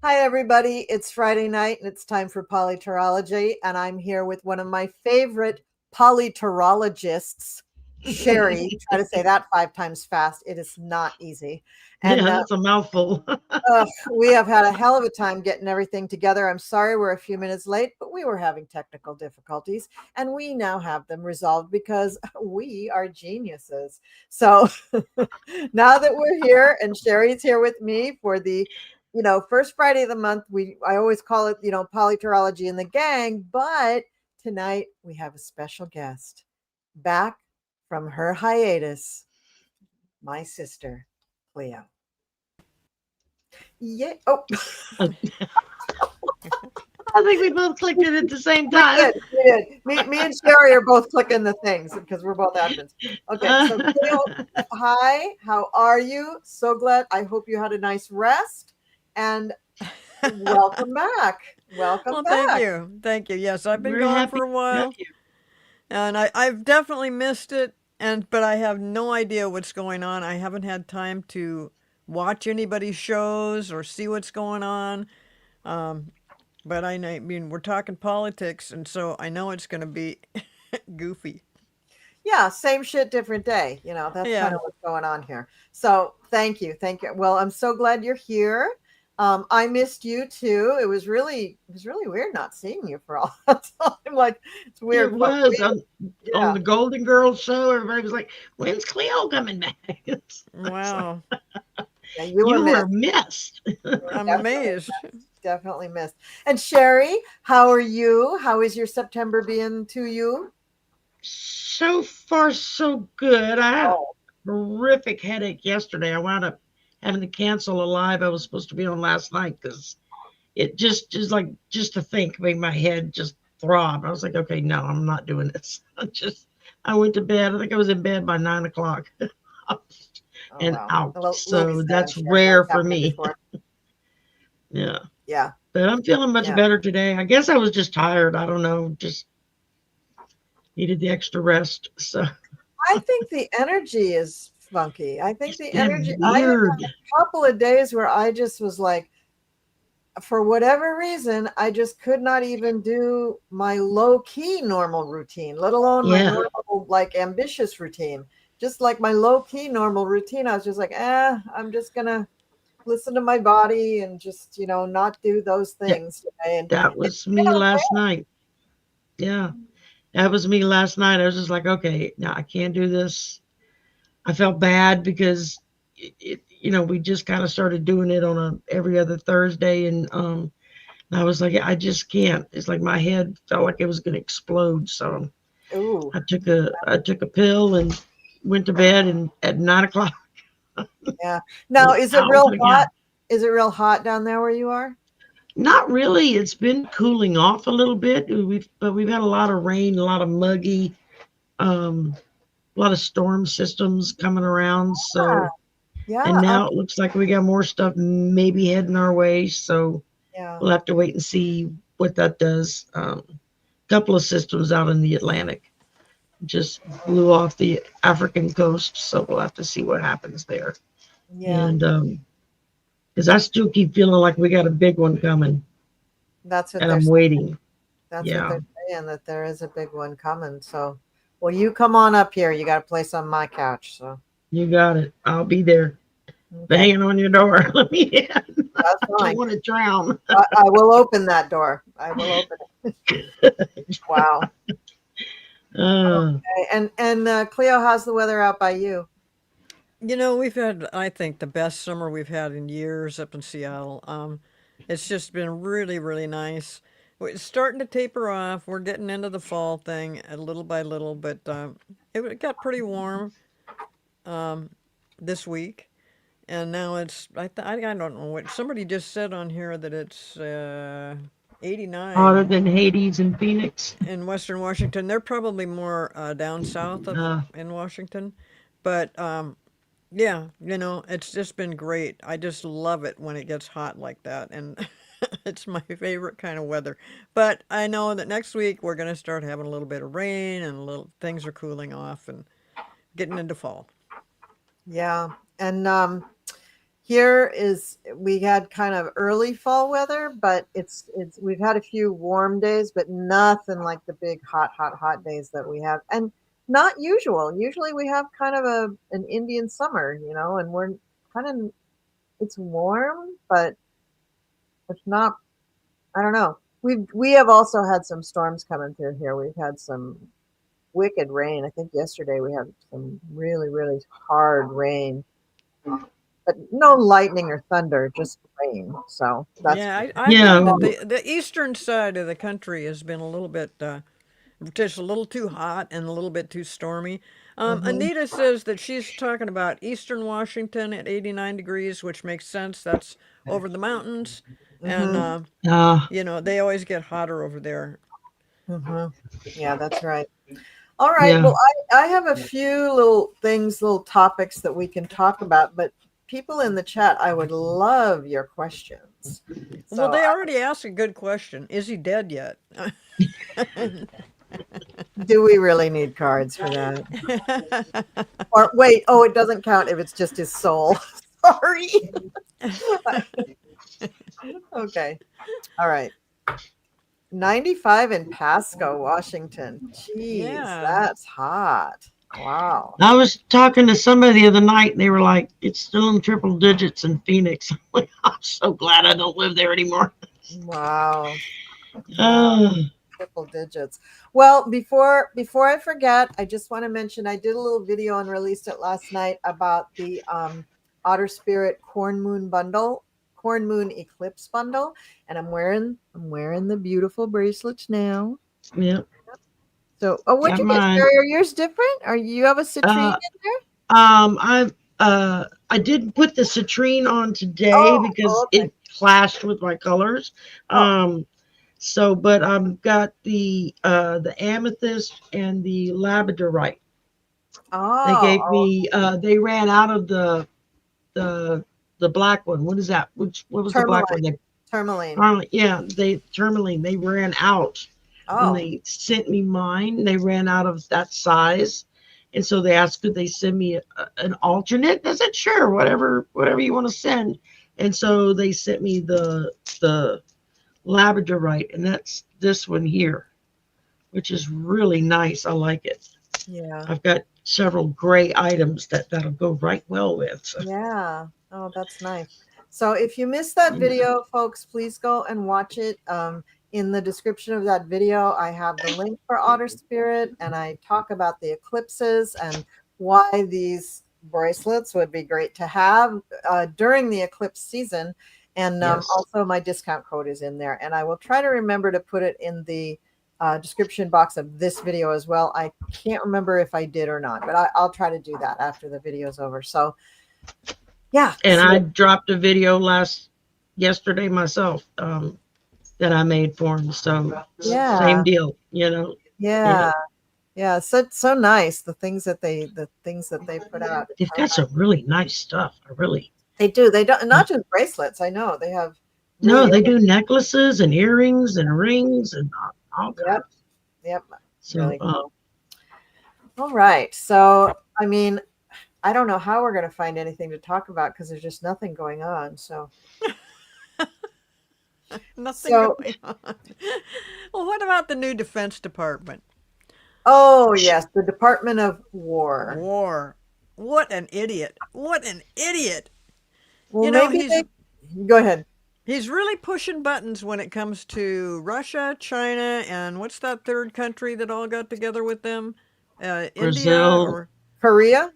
Hi, everybody. It's Friday night and it's time for PoliTarology. And I'm here with one of my favorite PoliTarologists, Sherry. Try to say that 5 times fast. It is not easy. And yeah, that's a mouthful. we have had a hell of a time getting everything together. I'm sorry we're a few minutes late, but we were having technical difficulties and we now have them resolved because we are geniuses. So now that we're here and Sherry's here with me for the first Friday of the month, I always call it, PoliTarology in the gang, but tonight we have a special guest back from her hiatus, my sister, Cleo. Yeah. Oh. I think we both clicked it at the same time. We did. Me and Sherry are both clicking the things because we're both admins. Okay, so Cleo, hi, how are you? So glad. I hope you had a nice rest and welcome back. Welcome back. Thank you. Yes, I've been gone for a while, and I've definitely missed it. But I have no idea what's going on. I haven't had time to watch anybody's shows or see what's going on. But I mean, we're talking politics, and so I know it's going to be goofy. Yeah, same shit, different day. That's kind of what's going on here. So thank you. Well, I'm so glad you're here. I missed you too. It was really weird not seeing you for all that time. Like, it's weird. It was on the Golden Girls show. Everybody was like, "When's Cleo coming back?" Wow. Yeah, you were missed. I'm amazed. Definitely missed. And Sherry, how are you? How is your September being to you? So far, so good. I had a horrific headache yesterday. I wound up having to cancel a live I was supposed to be on last night because it just to think made my head just throb. I was like, okay, no, I'm not doing this. I went to bed. I think I was in bed by 9 o'clock and out. Well, so that's rare for me. Yeah. Yeah. But I'm feeling much better today. I guess I was just tired. I don't know. Just needed the extra rest. So I think the energy is funky. I think the energy. Weird. I had a couple of days where I just was like, for whatever reason, I just could not even do my low-key normal routine, let alone my normal, like, ambitious routine. Just like my low-key normal routine, I was just like, I'm just gonna listen to my body and just, not do those things today. And that was me last night. Yeah. That was me last night. I was just like, okay, no, I can't do this. I felt bad because we just kind of started doing it on every other Thursday, and I was like, I just can't. It's like my head felt like it was going to explode. So I took a pill and went to bed, and at 9 o'clock. Yeah. Now, is it real hot? Is it real hot down there where you are? Not really. It's been cooling off a little bit. We've had a lot of rain, a lot of muggy, a lot of storm systems coming around. So and now it looks like we got more stuff maybe heading our way. So we'll have to wait and see what that does. A couple of systems out in the Atlantic just blew off the African coast, so we'll have to see what happens there. Yeah. And because I still keep feeling like we got a big one coming. That's what I'm waiting. That's what they're saying, that there is a big one coming. So, well, you come on up here. You got a place on my couch. So you got it. I'll be there. Banging on your door. Let me in. That's fine. I want to drown. I will open that door. I will open it. Wow. Okay. And Cleo, how's the weather out by you? We've had, I think, the best summer we've had in years up in Seattle. It's just been really, really nice. It's starting to taper off. We're getting into the fall thing little by little, but it got pretty warm this week. And now it's, I don't know what, somebody just said on here that it's 89. Hotter than Hades and Phoenix. In Western Washington. They're probably more down south in Washington. But Yeah, it's just been great. I just love it when it gets hot like that, and it's my favorite kind of weather. But I know that next week we're going to start having a little bit of rain and a little things are cooling off and getting into fall. Yeah. And we had kind of early fall weather, but it's we've had a few warm days, but nothing like the big hot days that we have. And not usual. Usually we have kind of an Indian summer, and we're kind of it's warm, but it's not. I don't know. We have also had some storms coming through here. We've had some wicked rain. I think yesterday we had some really, really hard rain, but no lightning or thunder, just rain. So that's Yeah, good. I've heard Yeah, that the eastern side of the country has been a little bit just a little too hot and a little bit too stormy. Hmm. Anita says that she's talking about eastern Washington at 89 degrees, which makes sense. That's over the mountains, and Hmm. uh, they always get hotter over there. Hmm. Yeah, that's right. All right. yeah. Well, I have a few little topics that we can talk about, but people in the chat, I would love your questions. Well, So, they already asked a good question. Is he dead yet? do we really need cards for that? Or wait, oh, it doesn't count if it's just his soul. Sorry. Okay. All right. 95 in Pasco, Washington. Jeez, Yeah. that's hot. Wow. I was talking to somebody the other night, and they were like, "It's still in triple digits in Phoenix." I'm like, I'm so glad I don't live there anymore. Wow. Wow. Uh, Triple digits. Well, before I forget, I just want to mention I did a little video and released it last night about the Otter Spirit Corn Moon Eclipse bundle, and I'm wearing the beautiful bracelets now. yeah, So, oh, what'd got you get, mine. Sherry? Are yours different? Are you have a citrine Uh, in there? I didn't put the citrine on today Oh, because okay. it clashed with my colors. Oh, So, but I've got the amethyst and the labradorite. They gave oh, me. They ran out of the the black one. What is that? What was the black one? tourmaline, tourmaline. Yeah, they tourmaline. They ran out when Oh, they sent me mine. They ran out of that size, and so they asked could they send me an alternate. I said sure, whatever you want to send. And so they sent me the labradorite, and that's this one here, which is really nice. I like it. yeah. I've got several gray items that'll go right well with. So, Yeah. Oh, that's nice. So if you missed that yeah. video, folks, please go and watch it. In the description of that video, I have the link for Otter Spirit, and I talk about the eclipses and why these bracelets would be great to have during the eclipse season. And Yes. also, my discount code is in there, and I will try to remember to put it in the description box of this video as well. I can't remember if I did or not, but I'll try to do that after the video is over. So, yeah. And So, I dropped a video yesterday myself that I made for him. So same yeah. deal, Yeah. Yeah. So nice. The things that they put out They've are got some really nice stuff. I really they do. They don't not just bracelets. I know they have no, really they do necklaces and earrings and rings and all yep. kinds. Yep. So Really cool. All right. So I mean, I don't know how we're gonna find anything to talk about because there's just nothing going on. Nothing So going on. Well, what about the new Defense Department? oh yes, the Department of War. War. What an idiot. What an idiot. Well, You know, maybe he's they go ahead. he's really pushing buttons when it comes to Russia, China, and what's that third country that all got together with them? India Brazil, or Korea,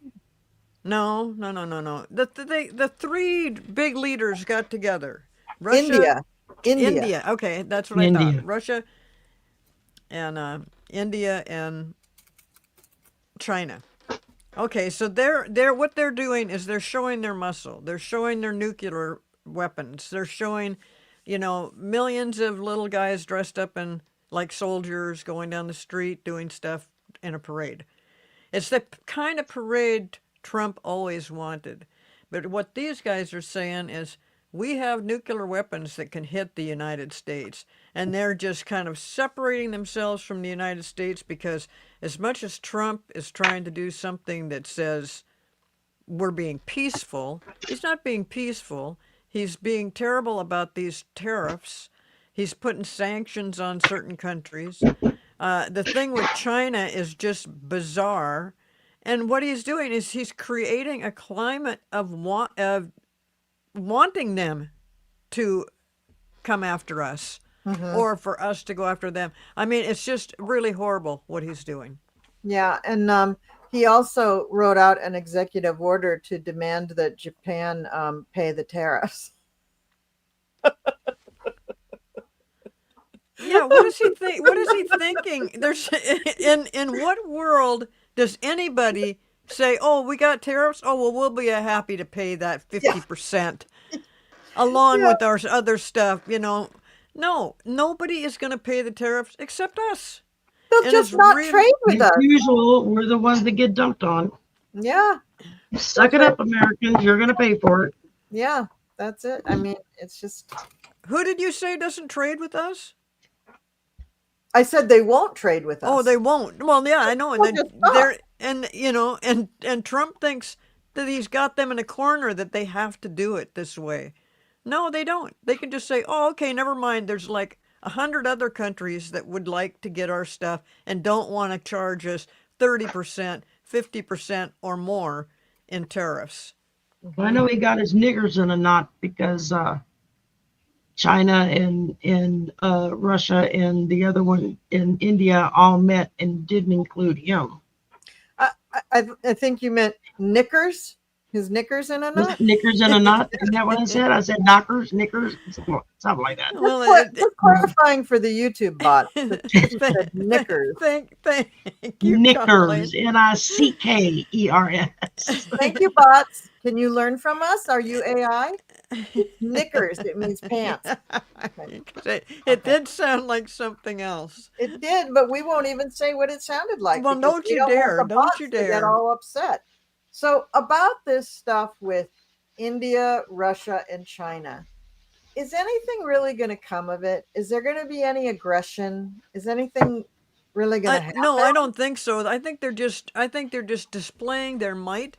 no, no, no, no, no. The three big leaders got together. Russia, India, India. India. Okay, that's what I thought. India. Russia and India and China. Okay, so they're what they're doing is they're showing their muscle. They're showing their nuclear weapons. They're showing, millions of little guys dressed up in like soldiers going down the street doing stuff in a parade. It's the kind of parade Trump always wanted. But what these guys are saying is we have nuclear weapons that can hit the United States. And they're just kind of separating themselves from the United States because as much as Trump is trying to do something that says we're being peaceful, he's not being peaceful. He's being terrible about these tariffs. He's putting sanctions on certain countries. The thing with China is just bizarre. And what he's doing is he's creating a climate of wanting them to come after us or for us to go after them. I mean, it's just really horrible what he's doing. Yeah. And he also wrote out an executive order to demand that Japan pay the tariffs. Yeah, what does he think? What is he thinking? There's in what world does anybody say, "Oh, we got tariffs. Oh, well, we'll be happy to pay that 50% along with our other stuff." You know, no, nobody is going to pay the tariffs except us. They'll And just it's not really- trade with As us. usual, we're the ones that get dumped on. Yeah. Suck it up, Americans. You're going to pay for it. Yeah. That's it. I mean, it's just. Who did you say doesn't trade with us? I said they won't trade with us. Oh, they won't. Well, yeah, I know. And Well, then just stop. they're and you know, and Trump thinks that he's got them in a corner that they have to do it this way. No, they don't. They can just say, "Oh, okay, never mind. There's like 100 other countries that would like to get our stuff and don't want to charge us 30%, 50%, or more in tariffs." I know he got his niggers in a knot because China and Russia and the other one in India all met and didn't include him. I think you meant knickers. His knickers in a knot. Knickers in a knot. Isn't that what I said? I said knockers, knickers, something like that. Well, Just clarifying for the YouTube bot. He said knickers. Thank you, Knickers, Colleen. Nickers. Thank you, bots. Can you learn from us? Are you AI? It's knickers. It means pants. It did sound like something else. It did, but we won't even say what it sounded like. Well, because don't we you want dare. the Don't bots you to get dare. all upset. So about this stuff with India, Russia, and China, is anything really going to come of it? Is there going to be any aggression? Is anything really going to happen? No, I don't think so. I think they're just displaying their might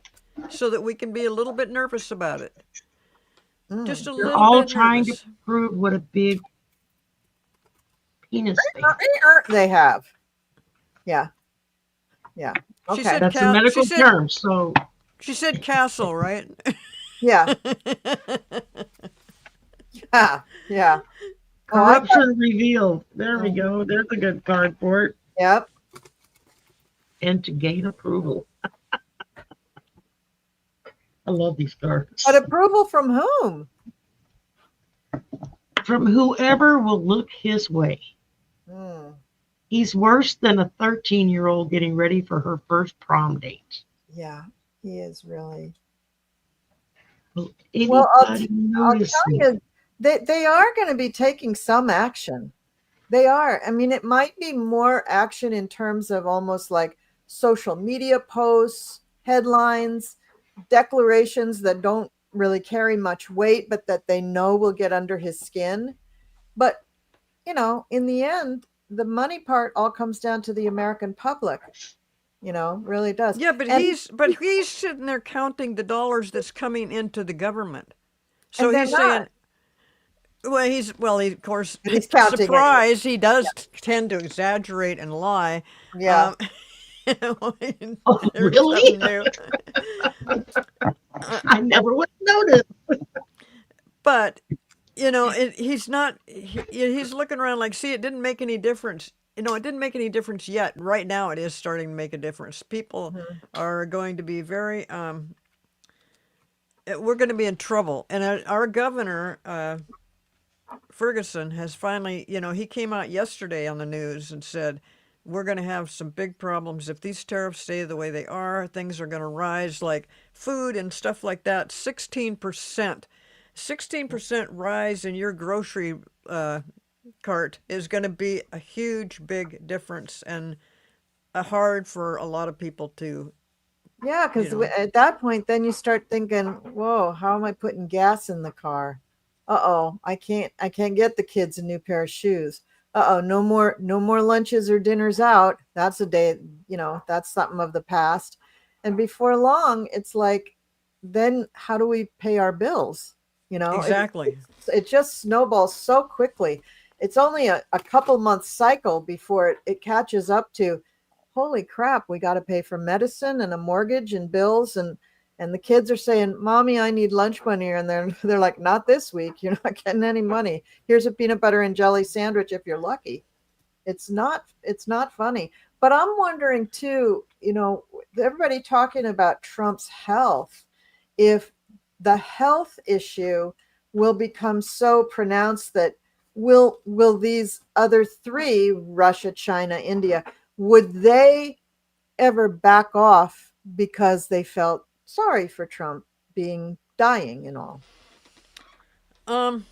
so that we can be a little bit nervous about it. Just a They're little all bit trying nervous. to prove what a big penis they have. They have. Yeah. Yeah. She Okay. said That's a medical she said, term. So She said castle, right? Yeah. Yeah. Yeah. corruption revealed. There we go. There's a good card for it. Yep. And to gain approval. I love these cards. But approval from whom? From whoever will look his way. Hmm. He's worse than a 13-year-old getting ready for her first prom date. Yeah, he is really. Will Well, I'll anybody tell notice you, it? they are going to be taking some action. They are. I mean, it might be more action in terms of almost like social media posts, headlines, declarations that don't really carry much weight, but that they know will get under his skin. But, you know, in the end, the money part all comes down to the American public. You know, really does. Yeah, but And- he's sitting there counting the dollars that's coming into the government. So And they're he's not. saying, he of course, But he's counting it. surprise, he does tend to exaggerate and lie. Yeah. You know, Oh, there's really? something new. I never would have noticed. But you know, he's not. He's looking around like, see, it didn't make any difference. You know, it didn't make any difference yet. Right now, it is starting to make a difference. People are going to be very. We're going to be in trouble, and our governor Ferguson has finally. You know, he came out yesterday on the news and said, we're going to have some big problems if these tariffs stay the way they are. Things are going to rise, like food and stuff like that. 16%. 16% rise in your grocery cart is going to be a huge, big difference, and hard for a lot of people to Yeah, because You know, at that point, then you start thinking, "Whoa, how am I putting gas in the car? Uh-oh, I can't get the kids a new pair of shoes. Uh-oh, no more lunches or dinners out. That's a day, that's something of the past." And before long, it's like, then how do we pay our bills? You know, it exactly. it just snowballs so quickly. It's only a couple months cycle before it catches up to, holy crap, we got to pay for medicine and a mortgage and bills, and the kids are saying, "Mommy, I need lunch money," and they're like, "Not this week. You're not getting any money. Here's a peanut butter and jelly sandwich if you're lucky." It's not funny. But I'm wondering too, everybody talking about Trump's health, if the health issue will become so pronounced that will these other three, Russia, China, India, would they ever back off because they felt sorry for Trump being dying and all? Um,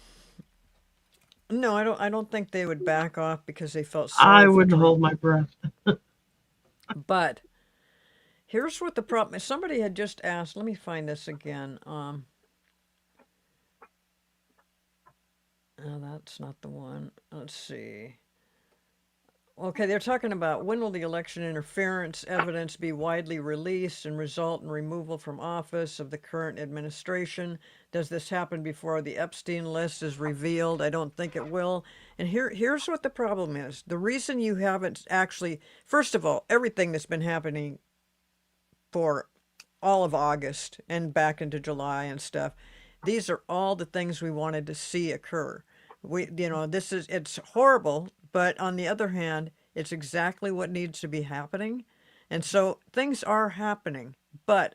no, I don't think they would back off because they felt I sorry for wouldn't hold Trump. my breath. But here's what the problem is. Somebody had just asked, let me find this again. No, that's not the one. Let's see. Okay, they're talking about when will the election interference evidence be widely released and result in removal from office of the current administration? Does this happen before the Epstein list is revealed? I don't think it will. And here's what the problem is. The reason you haven't actually, first of all, everything that's been happening for all of August and back into July and stuff, these are all the things we wanted to see occur. It's horrible, but on the other hand, it's exactly what needs to be happening. And so things are happening, but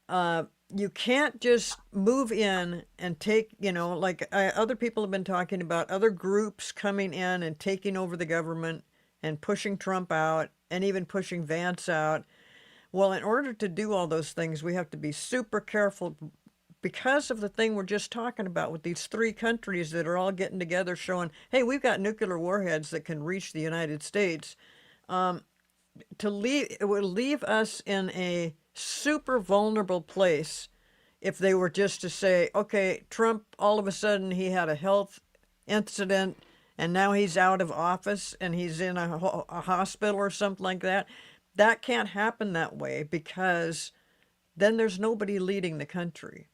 you can't just move in and take, like other people have been talking about other groups coming in and taking over the government and pushing Trump out and even pushing Vance out. Well, in order to do all those things, we have to be super careful because of the thing we're just talking about with these three countries that are all getting together showing, hey, we've got nuclear warheads that can reach the United States. It would leave us in a super vulnerable place if they were just to say, okay, Trump, all of a sudden he had a health incident and now he's out of office and he's in a hospital or something like that. That can't happen that way because then there's nobody leading the country.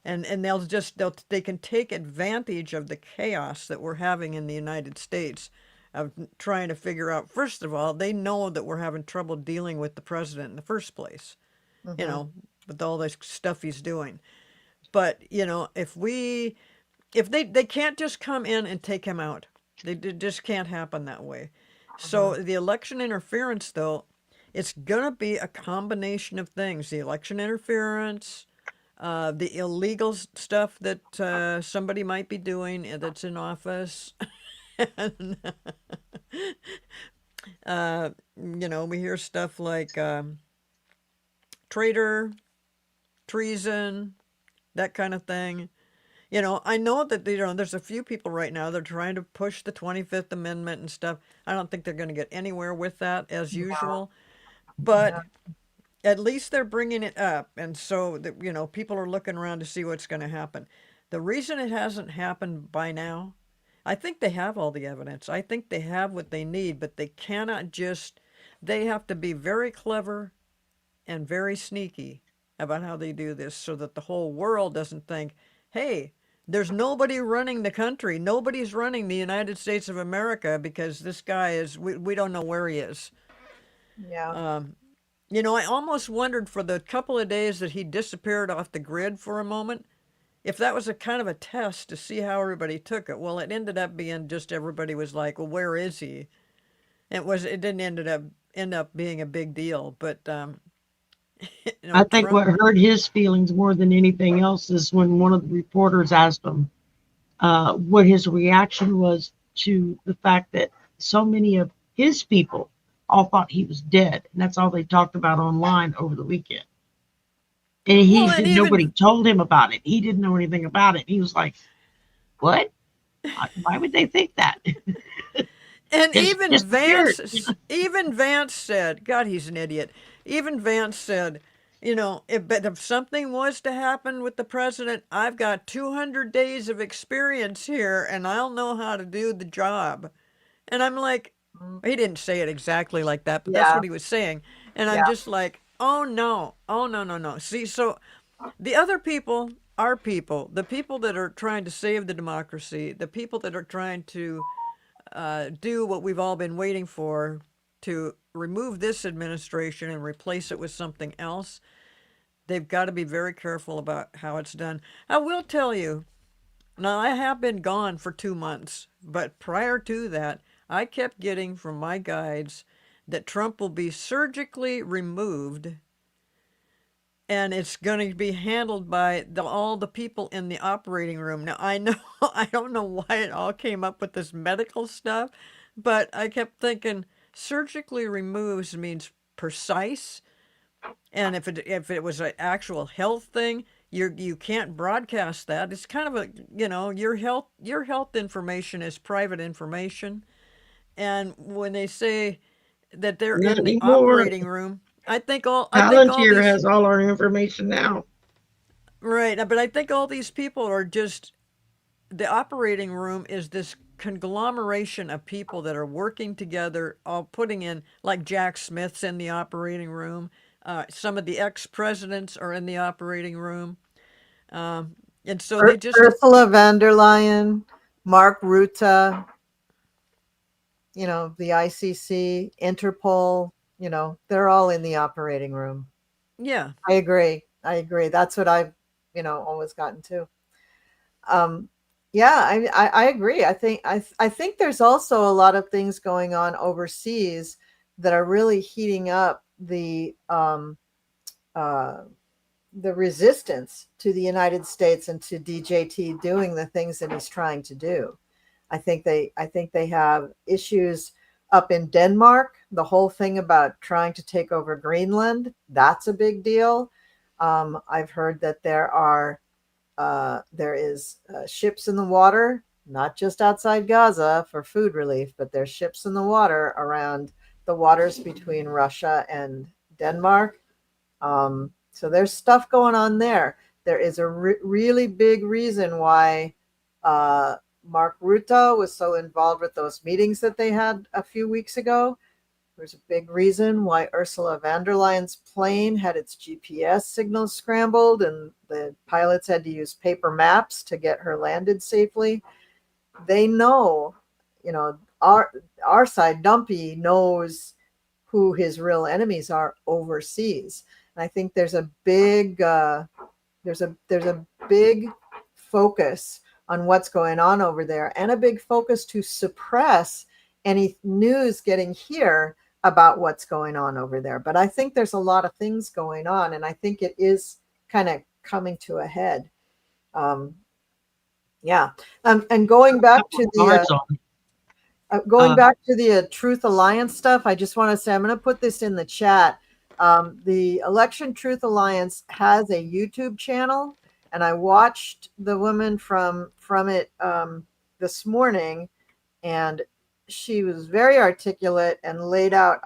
And they can take advantage of the chaos that we're having in the United States of trying to figure out, first of all, they know that we're having trouble dealing with the president in the first place, you Mm-hmm. know, with all this stuff he's doing. But, if they can't just come in and take him out. It just can't happen that way. Mm-hmm. So the election interference, though, it's gonna be a combination of things: the election interference, the illegal stuff that somebody might be doing that's in office, and we hear stuff like traitor, treason, that kind of thing. I know that there's a few people right now that are trying to push the 25th Amendment and stuff. I don't think they're going to get anywhere with that as No, usual, but no. at least they're bringing it up, and so that people are looking around to see what's going to happen. The reason it hasn't happened by now, I think they have all the evidence. I think they have what they need, but they cannot just. They have to be very clever and very sneaky about how they do this so that the whole world doesn't think, hey, there's nobody running the country. Nobody's running the United States of America because this guy we don't know where he is. Yeah. I almost wondered for the couple of days that he disappeared off the grid for a moment if that was a kind of a test to see how everybody took it. Well, it ended up being just everybody was like, well, where is he? It didn't end up being a big deal, but I think Trump. what hurt his feelings more than anything else is when one of the reporters asked him what his reaction was to the fact that so many of his people all thought he was dead. And that's all they talked about online over the weekend. And Well, and nobody even told him about it. He didn't know anything about it. He was like, what? Why would they think that? and Just even disappeared. Vance said, God, he's an idiot. Even Vance said, but if something was to happen with the president, I've got 200 days of experience here and I'll know how to do the job. And I'm like, Mm, he didn't say it exactly like that, but that's yeah, what he was saying. And I'm yeah. just like, oh no, oh no, no, no. See, so the other people are people, the people that are trying to save the democracy, the people that are trying to do what we've all been waiting for to remove this administration and replace it with something else. They've got to be very careful about how it's done. I will tell you, now I have been gone for 2 months, but prior to that, I kept getting from my guides that Trump will be surgically removed and it's going to be handled by all the people in the operating room. Now, I know, I don't know why it all came up with this medical stuff, but I kept thinking surgically removes means precise. And if it was an actual health thing, you can't broadcast that. It's kind of your health information is private information. And when they say that they're Not in the anymore. operating room, I think all Palantir these has all our information now. right, but I think all these people are just the operating room is this conglomeration of people that are working together, all putting in like Jack Smith's in the operating room. Some of the ex-presidents are in the operating room, and so they just Ursula von der Leyen, Mark Rutte, the ICC, Interpol, they're all in the operating room. yeah. I agree. That's what I've, always gotten to. Yeah, I agree. I think there's also a lot of things going on overseas that are really heating up uh, the resistance to the United States and to DJT doing the things that he's trying to do. I think they have issues up in Denmark. The whole thing about trying to take over Greenland, that's a big deal. I've heard that there is ships in the water, not just outside Gaza for food relief, but there's ships in the water around the waters between Russia and Denmark. So there's stuff going on there. There is a really big reason why Mark Rutte was so involved with those meetings that they had a few weeks ago. There's a big reason why Ursula von der Leyen's plane had its GPS signals scrambled and the pilots had to use paper maps to get her landed safely. They know, our side, Dumpy, knows who his real enemies are overseas. And I think there's a big focus on what's going on over there and a big focus to suppress any news getting here about what's going on over there. But I think there's a lot of things going on, and I think it is kind of coming to a head. Yeah. And going back to the Truth Alliance stuff, I just want to say, I'm going to put this in the chat. The Election Truth Alliance has a YouTube channel, and I watched the woman from it this morning, and she was very articulate and laid out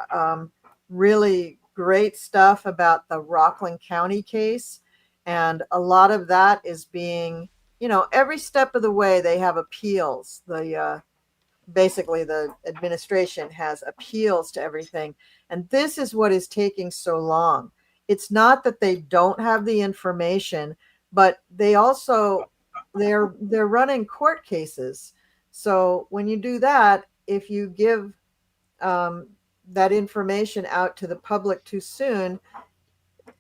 really great stuff about the Rockland County case. And a lot of that is being, every step of the way they have appeals. Basically the administration has appeals to everything. And this is what is taking so long. It's not that they don't have the information, but they're running court cases. So when you do that, if you give that information out to the public too soon,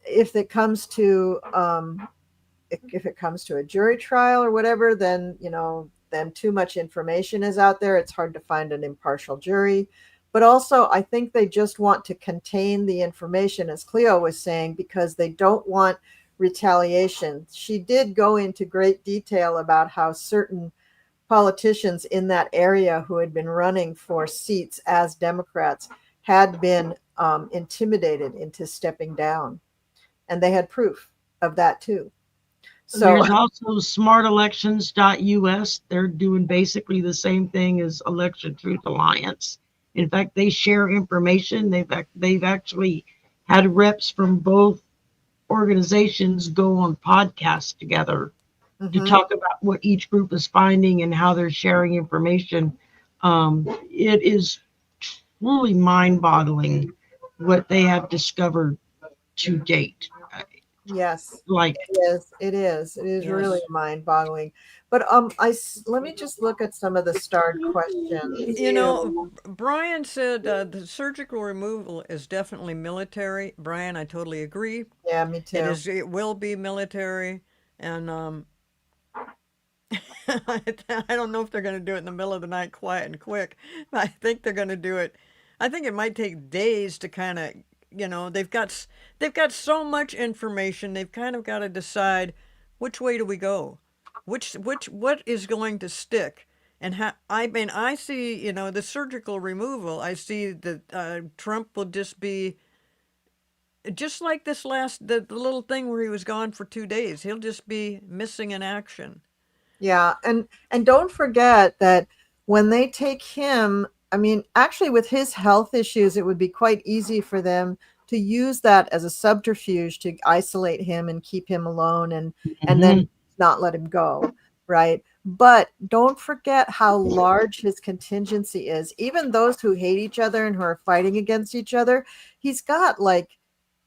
if it comes to a jury trial or whatever, then then too much information is out there. It's hard to find an impartial jury. But also, I think they just want to contain the information, as Cleo was saying, because they don't want retaliation. She did go into great detail about how certain politicians in that area who had been running for seats as Democrats had been intimidated into stepping down. And they had proof of that too. So there's also smartelections.us. They're doing basically the same thing as Election Truth Alliance. In fact, they share information. They've actually had reps from both organizations go on podcasts together to Mm-hmm. talk about what each group is finding and how they're sharing information. It is truly mind-boggling what they have discovered to date. Yes, Like, it is. It is. It is really Yes. mind-boggling. But let me just look at some of the starred questions You know, too. Brian said the surgical removal is definitely military. Brian, I totally agree. Yeah, me It too. is. It will be military, and I don't know if they're going to do it in the middle of the night, quiet and quick. I think they're going to do it. I think it might take days to kind of, they've got so much information. They've kind of got to decide which way do we go, what is going to stick, and how. I mean, I see, the surgical removal. I see that Trump will just be just like the little thing where he was gone for 2 days. He'll just be missing in action. Yeah, and don't forget that when they take him, I mean, actually with his health issues, it would be quite easy for them to use that as a subterfuge to isolate him and keep him alone and then mhm. not let him go, right? But don't forget how large his contingency is. Even those who hate each other and who are fighting against each other, he's got like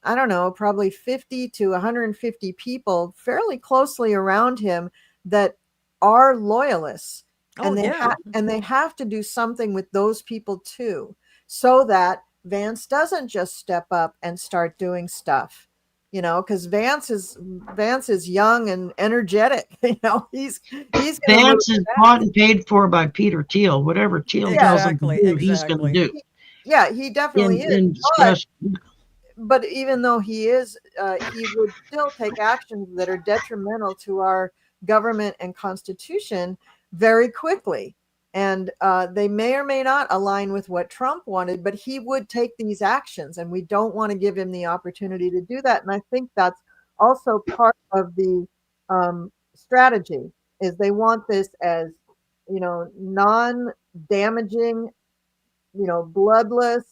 I don't know, probably 50 to 150 people fairly closely around him that are loyalists, Oh yeah. and they have to do something with those people too, so that Vance doesn't just step up and start doing stuff, because Vance is young and energetic. He's going to move Vance is bought fast. and paid for by Peter Thiel. Whatever Thiel Yeah, tells him to Exactly, do, he's going to exactly. do. yeah, he definitely is. In But discussion, even though he would still take actions that are detrimental to our government and constitution very quickly. And they may or may not align with what Trump wanted, but he would take these actions, and we don't want to give him the opportunity to do that. And I think that's also part of the strategy is they want this as non-damaging, bloodless.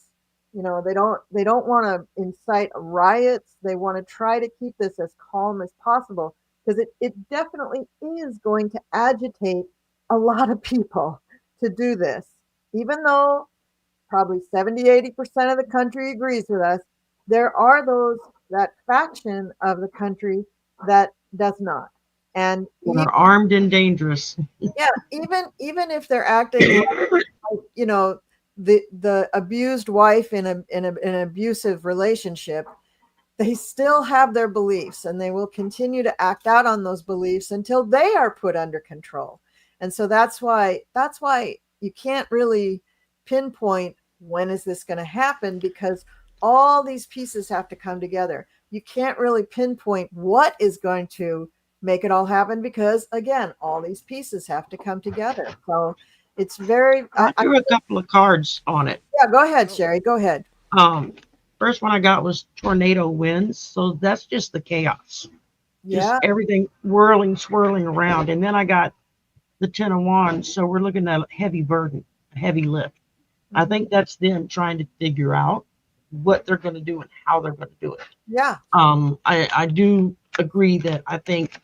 They don't want to incite riots. They want to try to keep this as calm as possible because it definitely is going to agitate a lot of people to do this. Even though probably 70-80% of the country agrees with us, there are that faction of the country that does not. And are armed and dangerous. yeah, even if they're acting like, the abused wife in an abusive relationship, they still have their beliefs and they will continue to act out on those beliefs until they are put under control. And so that's why you can't really pinpoint when is this going to happen, because all these pieces have to come together. You can't really pinpoint what is going to make it all happen because again, all these pieces have to come together. So it's very I threw a couple of cards on it. yeah, go ahead, Oh, Sherry, go ahead. First one I got was tornado winds, so that's just the chaos, just Yeah. everything whirling, swirling around. And then I got the Ten of Wands, so we're looking at a heavy burden, a heavy lift. I Mhm. think that's them trying to figure out what they're going to do and how they're going to do it. Yeah. I do agree that I think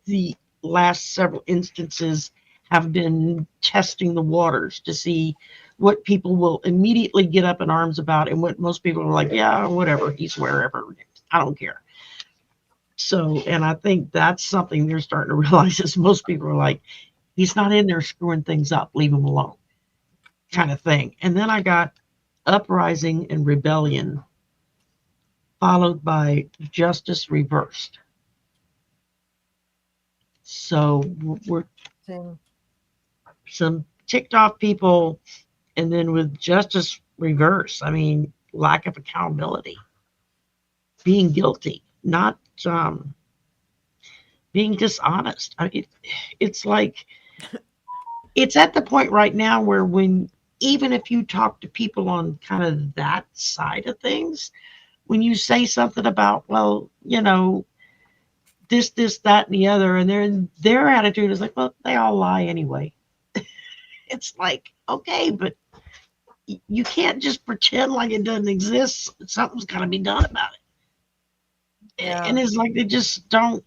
the last several instances have been testing the waters to see what people will immediately get up in arms about and what most people are like, yeah, whatever, he's wherever, I don't care. So, and I think that's something they're starting to realize is most people are like, he's not in there screwing things up, leave him alone, kind of thing. And then I got uprising and rebellion, followed by justice reversed. So we're some ticked off people, and then with justice reverse, I mean, lack of accountability, being guilty, not being dishonest. It's like it's at the point right now where when even if you talk to people on kind of that side of things, when you say something about, well, this, that, and the other, and their attitude is like, well, they all lie anyway. It's like, okay, but you can't just pretend like it doesn't exist. Something's got to be done about it. Yeah. And it's like they just don't.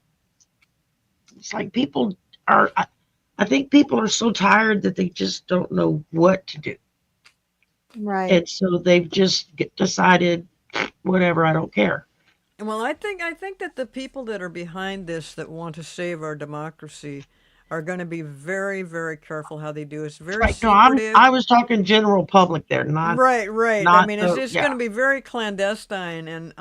It's like people are. I think people are so tired that they just don't know what to do, Right. and so they've just decided, whatever, I don't care. Well, I think that the people that are behind this that want to save our democracy are going to be very, very careful how they do it. It's very Right? No, I secretive. was talking general public there, not Right, right. I not mean, it's the it's going yeah. to be very clandestine, and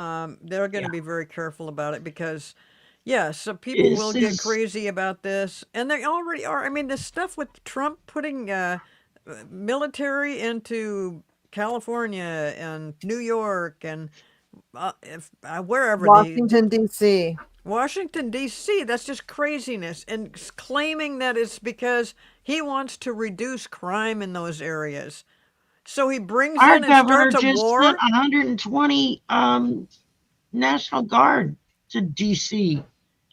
they're going Yeah. to be very careful about it because, yeah, so people will This get is crazy about this, and they already are. I mean, this stuff with Trump putting military into California and New York and wherever the Washington, D.C. Washington, D.C., that's just craziness. And claiming that it's because he wants to reduce crime in those areas. So he brings our in and governor starts a just sent war? 120 National Guard to DC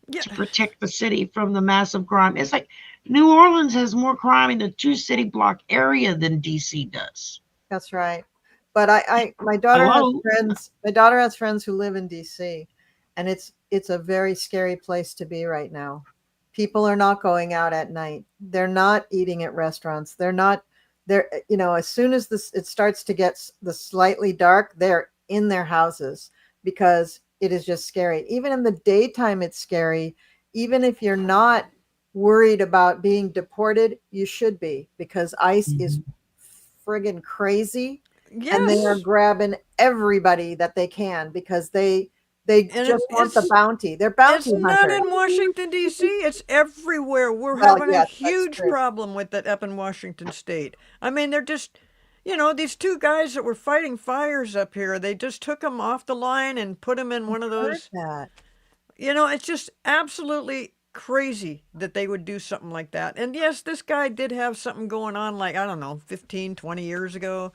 Yeah. to protect the city from the massive crime. It's like New Orleans has more crime in the two city block area than DC does. That's right. But my daughter has Hello? friends. My daughter has friends who live in D.C., and it's a very scary place to be right now. People are not going out at night. They're not eating at restaurants. They're not. They're as soon as this it starts to get the slightly dark, they're in their houses because it is just scary. Even in the daytime, it's scary. Even if you're not worried about being deported, you should be because ICE is Mhm. friggin' crazy and they are Yes. grabbing everybody that they can because they And just want the bounty. They're it's bounty not hunters. in Washington, D.C., it's everywhere. We're Well, having a yes, that's huge true. problem with that up in Washington State. I mean, they're just, these two guys that were fighting fires up here, they just took them off the line and put them in one of Heard those. that. It's just absolutely crazy that they would do something like that. And yes, this guy did have something going on, like, I don't know, 15, 20 years ago,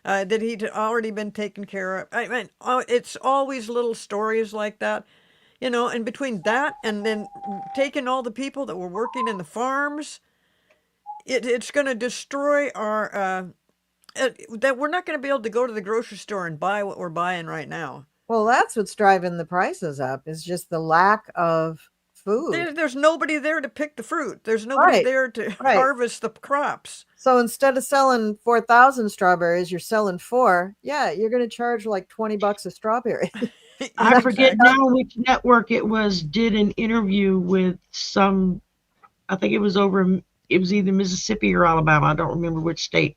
that he'd already been taken care of. I mean, it's always little stories like that. And between that and then taking all the people that were working in the farms, it's going to destroy our, that we're not going to be able to go to the grocery store and buy what we're buying right now. Well, that's what's driving the prices up is just the lack of food. There's nobody there to pick the fruit. There's nobody Right. there to Right. harvest the crops. So instead of selling 4,000 strawberries, you're selling four. Yeah, you're going to charge like $20 a strawberry. I Yeah, forget exactly. now which network it was, did an interview with some, I think it was either Mississippi or Alabama. I don't remember which state.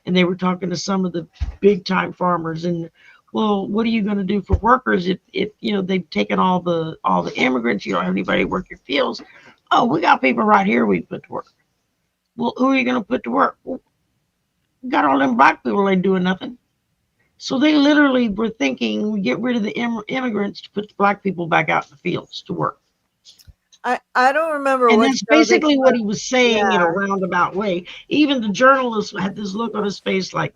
And they were talking to some of the big time farmers and, well, what are you going to do for workers if they've taken all the immigrants, you don't have anybody to work your fields. Oh, we got people right here we put to work. Well, who are you going to put to work? Well, we got all them black people ain't doing nothing. So they literally were thinking we get rid of the immigrants to put the black people back out in the fields to work. I don't remember And what that's show this basically what was. he was saying in a Yeah. roundabout way. Even the journalist had this look on his face like,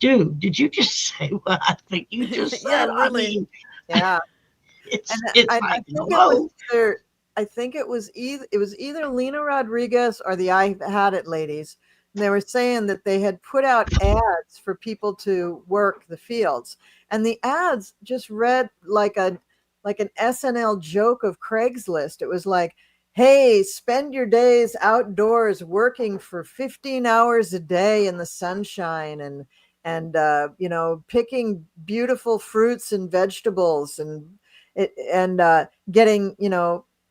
dude, did you just say what I think you just Yeah, said? I really. mean, Yeah. And it's I like, think it was hello. either I think it was either Lena Rodriguez or the I Had It ladies. And they were saying that they had put out ads for people to work the fields. And the ads just read like an SNL joke of Craigslist. It was like, hey, spend your days outdoors working for 15 hours a day in the sunshine and picking beautiful fruits and vegetables and getting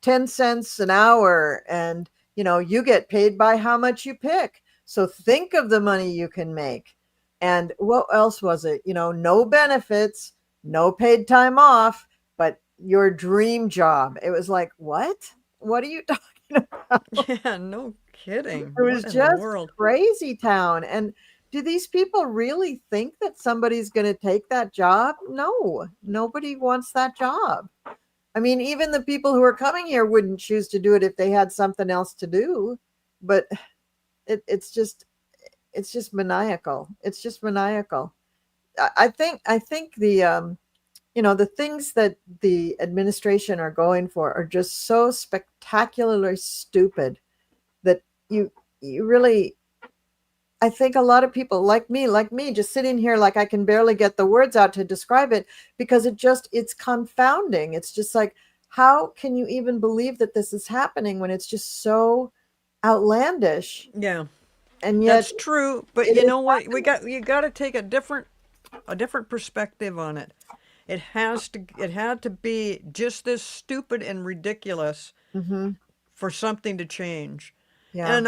10 cents an hour and you get paid by how much you pick, so think of the money you can make. And what else was it? No benefits, no paid time off, but your dream job. It was like, what are you talking about? Yeah, no kidding. It was What in the just world? crazy town. And do these people really think that somebody's going to take that job? No, nobody wants that job. I mean, even the people who are coming here wouldn't choose to do it if they had something else to do. But it's just maniacal. It's just maniacal. I think the things that the administration are going for are just so spectacularly stupid that you really I think a lot of people like me, just sitting here, like I can barely get the words out to describe it because it's confounding. It's just like, how can you even believe that this is happening when it's just so outlandish? Yeah, And yet that's true. But it you is know what? happening. You got to take a different perspective on it. It had to be just this stupid and ridiculous Mm-hmm. for something to change. Yeah. And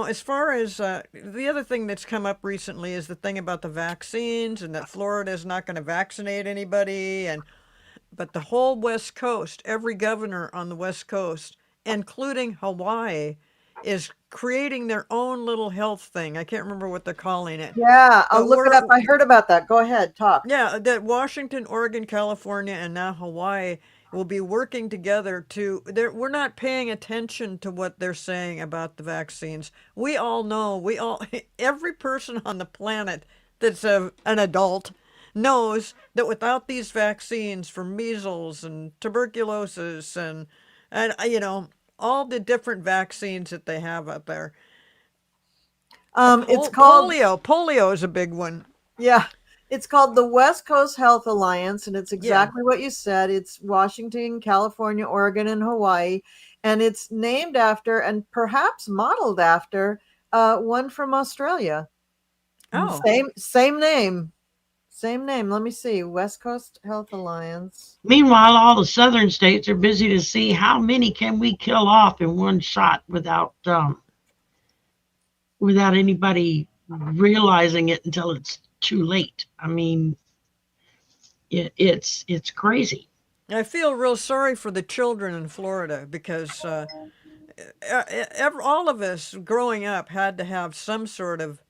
as far as the other thing that's come up recently is the thing about the vaccines and that Florida is not going to vaccinate anybody, and but the whole West Coast, every governor on the West Coast, including Hawaii, is creating their own little health thing. I can't remember what they're calling it, Yeah, I'll but look it up. I heard about that. Go ahead, talk. yeah, that Washington, Oregon, California, and now Hawaii will be working together to. We're not paying attention to what they're saying about the vaccines. We all know. Every person on the planet that's an adult knows that without these vaccines for measles and tuberculosis and all the different vaccines that they have out there. It's called Polio is a big one. Yeah, it's called the West Coast Health Alliance, and it's Yeah. exactly what you said. It's Washington, California, Oregon, and Hawaii, and it's named after and perhaps modeled after one from Australia. Oh. Same name, same name. Let me see. West Coast Health Alliance. Meanwhile, all the southern states are busy to see how many can we kill off in one shot without anybody realizing it until it's too late. I mean, it's crazy. I feel real sorry for the children in Florida because all of us growing up had to have some sort of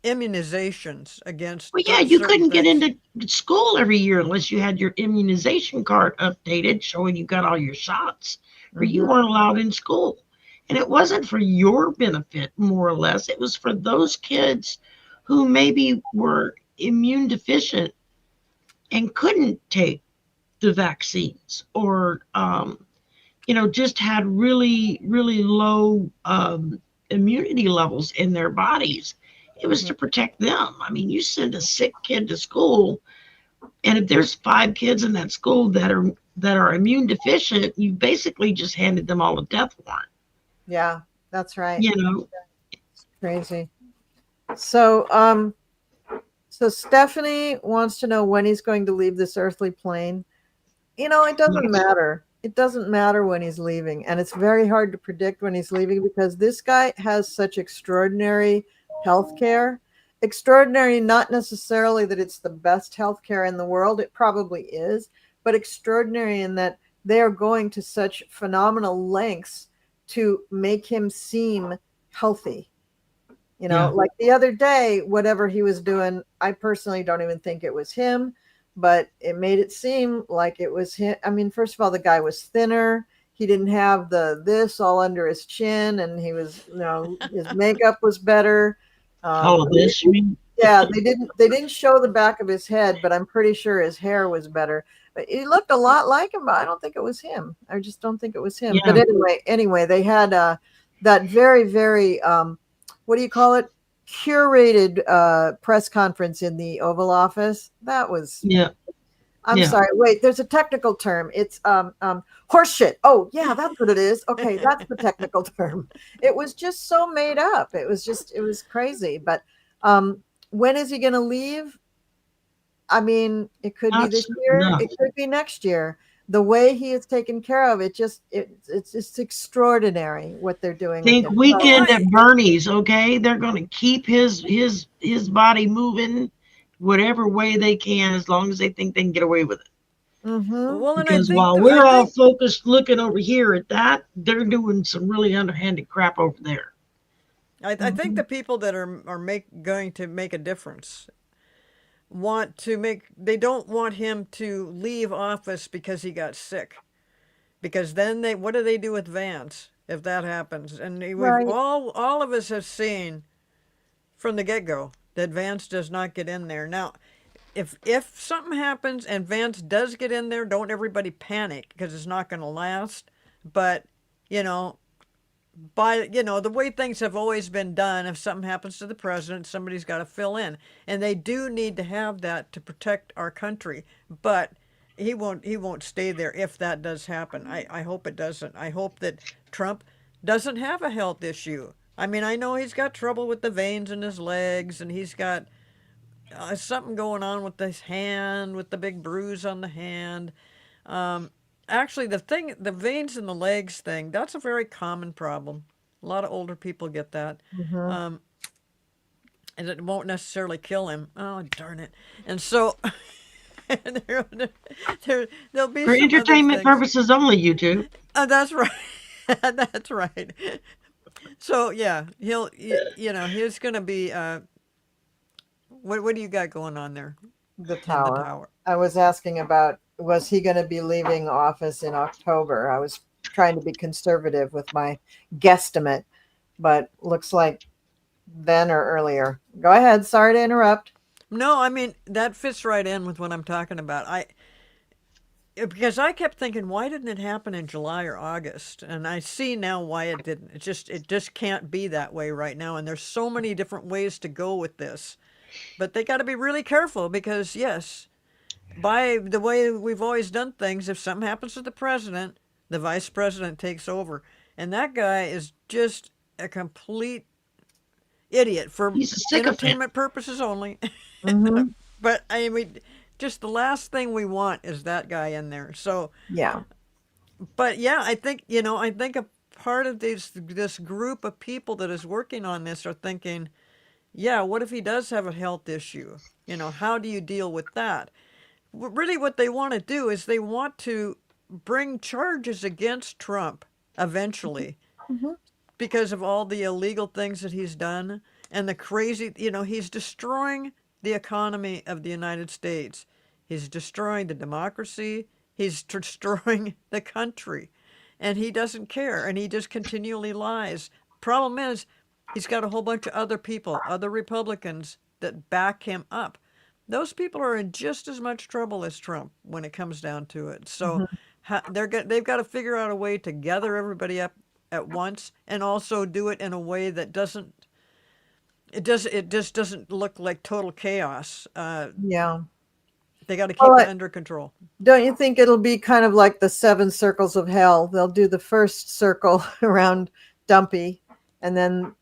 immunizations against Well, yeah, you certain couldn't get things. into school every year unless you had your immunization card updated showing you got all your shots, or you Mhm. weren't allowed in school. And it wasn't for your benefit, more or less. It was for those kids who maybe were immune deficient and couldn't take the vaccines, or just had really, really low immunity levels in their bodies. It was to protect them. I mean, you send a sick kid to school, and if there's 5 kids in that school that are immune deficient, you basically just handed them all a death warrant. Yeah, that's right. You know, It's crazy. So, so Stephanie wants to know when he's going to leave this earthly plane. It doesn't matter. It doesn't matter when he's leaving. And it's very hard to predict when he's leaving because this guy has such extraordinary health care. Extraordinary, not necessarily that it's the best health care in the world. It probably is, but extraordinary in that they are going to such phenomenal lengths to make him seem healthy. Yeah. Like the other day, whatever he was doing, I personally don't even think it was him, but it made it seem like it was him. I mean, first of all, the guy was thinner. He didn't have this all under his chin, and he was, his makeup was better. all of this, you mean? Yeah, they didn't show the back of his head, but I'm pretty sure his hair was better. But he looked a lot like him, but I don't think it was him. I just don't think it was him. Yeah. But anyway, they had that very, very what do you call it? Curated press conference in the Oval Office. That was Yeah. I'm Yeah. sorry. Wait, there's a technical term. It's horseshit. Oh, yeah, that's what it is. Okay, that's the technical term. It was just so made up. It was crazy. But when is he going to leave? I mean, it could be this year. Enough. It could be next year. The way he is taken care of, it's just extraordinary what they're doing with Think him. Weekend at Bernie's, okay? They're going to keep his body moving whatever way they can, as long as they think they can get away with it. Mm-hmm. Well, and Because while we're all focused looking over here at that, they're doing some really underhanded crap over there. I think the people that are going to make a difference they don't want him to leave office because he got sick, because then what do they do with Vance if that happens? And we've Right. all of us have seen from the get-go that Vance does not get in there. Now, if something happens and Vance does get in there, don't everybody panic because it's not going to last. But by, the way things have always been done, if something happens to the president, somebody's got to fill in. And they do need to have that to protect our country. But he won't stay there if that does happen. I hope it doesn't. I hope that Trump doesn't have a health issue. I mean, I know he's got trouble with the veins in his legs, and he's got something going on with his hand, with the big bruise on the hand. Um, Actually, the veins in the legs thing, that's a very common problem. A lot of older people get that. Hmm. Um, and it won't necessarily kill him. Oh, darn it. And so there, there'll be For some other entertainment things. purposes only, you two. That's right. That's right. So yeah, he's going to be. What do you got going on there The in the tower. tower? I was asking about, was he going to be leaving office in October? I was trying to be conservative with my guesstimate, but looks like then or earlier. Go ahead. Sorry to interrupt. No, I mean that fits right in with what I'm talking about. Because I kept thinking, why didn't it happen in July or August? And I see now why it didn't. It just can't be that way right now. And there's so many different ways to go with this, but they got to be really careful because yes, by the way we've always done things, if something happens to the president, the vice president takes over, and that guy is just a complete idiot for He's a sycophant. entertainment purposes only. Hmm. But I mean, just the last thing we want is that guy in there. So, Yeah. but yeah, I think a part of this group of people that is working on this are thinking, yeah, what if he does have a health issue? How do you deal with that? Really, what they want to do is they want to bring charges against Trump eventually Hmm. because of all the illegal things that he's done and the crazy, he's destroying the economy of the United States. He's destroying the democracy. He's destroying the country. And he doesn't care. And he just continually lies. Problem is, he's got a whole bunch of other people, other Republicans that back him up. Those people are in just as much trouble as Trump when it comes down to it. So Hmm. they've got to figure out a way to gather everybody up at once and also do it in a way that it just doesn't look like total chaos. Yeah. They got to keep Well, it under control. don't you think it'll be kind of like the seven circles of hell? They'll do the first circle around Dumpy, and then,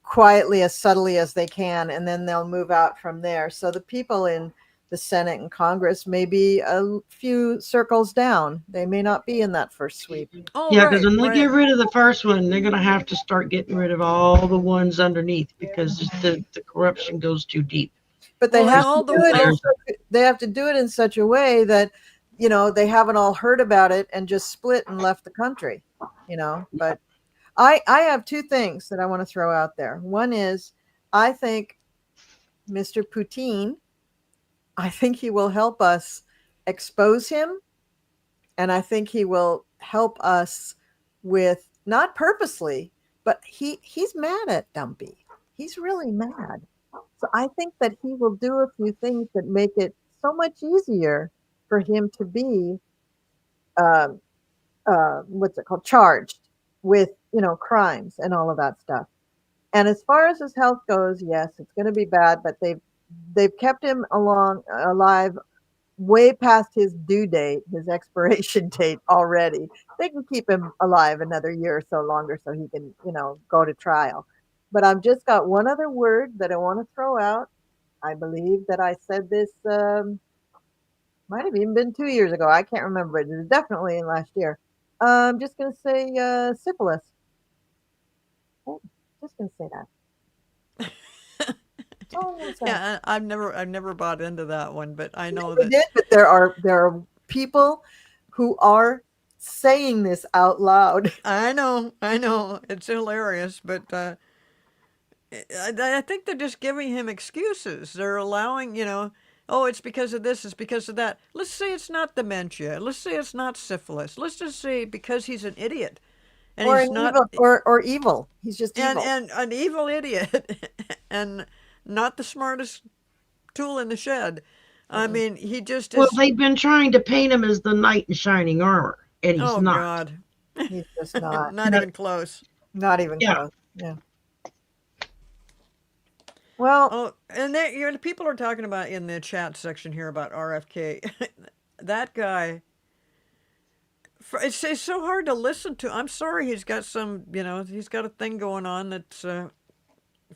quietly, as subtly as they can, and then they'll move out from there. So the people in the Senate and Congress may be a few circles down. They may not be in that first sweep. Oh, Yeah, because right, when they right. get rid of the first one, they're going to have to start getting rid of all the ones underneath because the corruption goes too deep. But they Well, and have all to do it. the They have to do it in such a way that, they haven't all heard about it and just split and left the country. But I have two things that I want to throw out there. One is, I think Mr. Putin, I think he will help us expose him, and I think he will help us with, not purposely, but he's mad at Dumpy. He's really mad. So I think that he will do a few things that make it so much easier for him to be, um, what's it called, charged with, crimes and all of that stuff. And as far as his health goes, yes, it's going to be bad, but they've kept him alive way past his due date, his expiration date already. They can keep him alive another year or so longer so he can, go to trial. But I've just got one other word that I want to throw out. I believe that I said this, might have even been 2 years ago. I can't remember. It was definitely in last year. I'm just going to say syphilis. Oh, just going to say that. Oh, yeah, I've never bought into that one, but I know they that. did, but there are people who are saying this out loud. I know, it's hilarious, but I think they're just giving him excuses. They're allowing, oh, it's because of this, it's because of that. Let's say it's not dementia. Let's say it's not syphilis. Let's just say because he's an idiot and Or he's an not, evil, or evil. He's just and evil. and an evil idiot and not the smartest tool in the shed. I Mm-mm. mean, he just Well, is. they've been trying to paint him as the knight in shining armor, and he's Oh not. God. He's just not. Not even close. Not even close. Yeah. Well, oh, and there, people are talking about in the chat section here about RFK. That guy, it's so hard to listen to. I'm sorry, he's got he's got a thing going on that's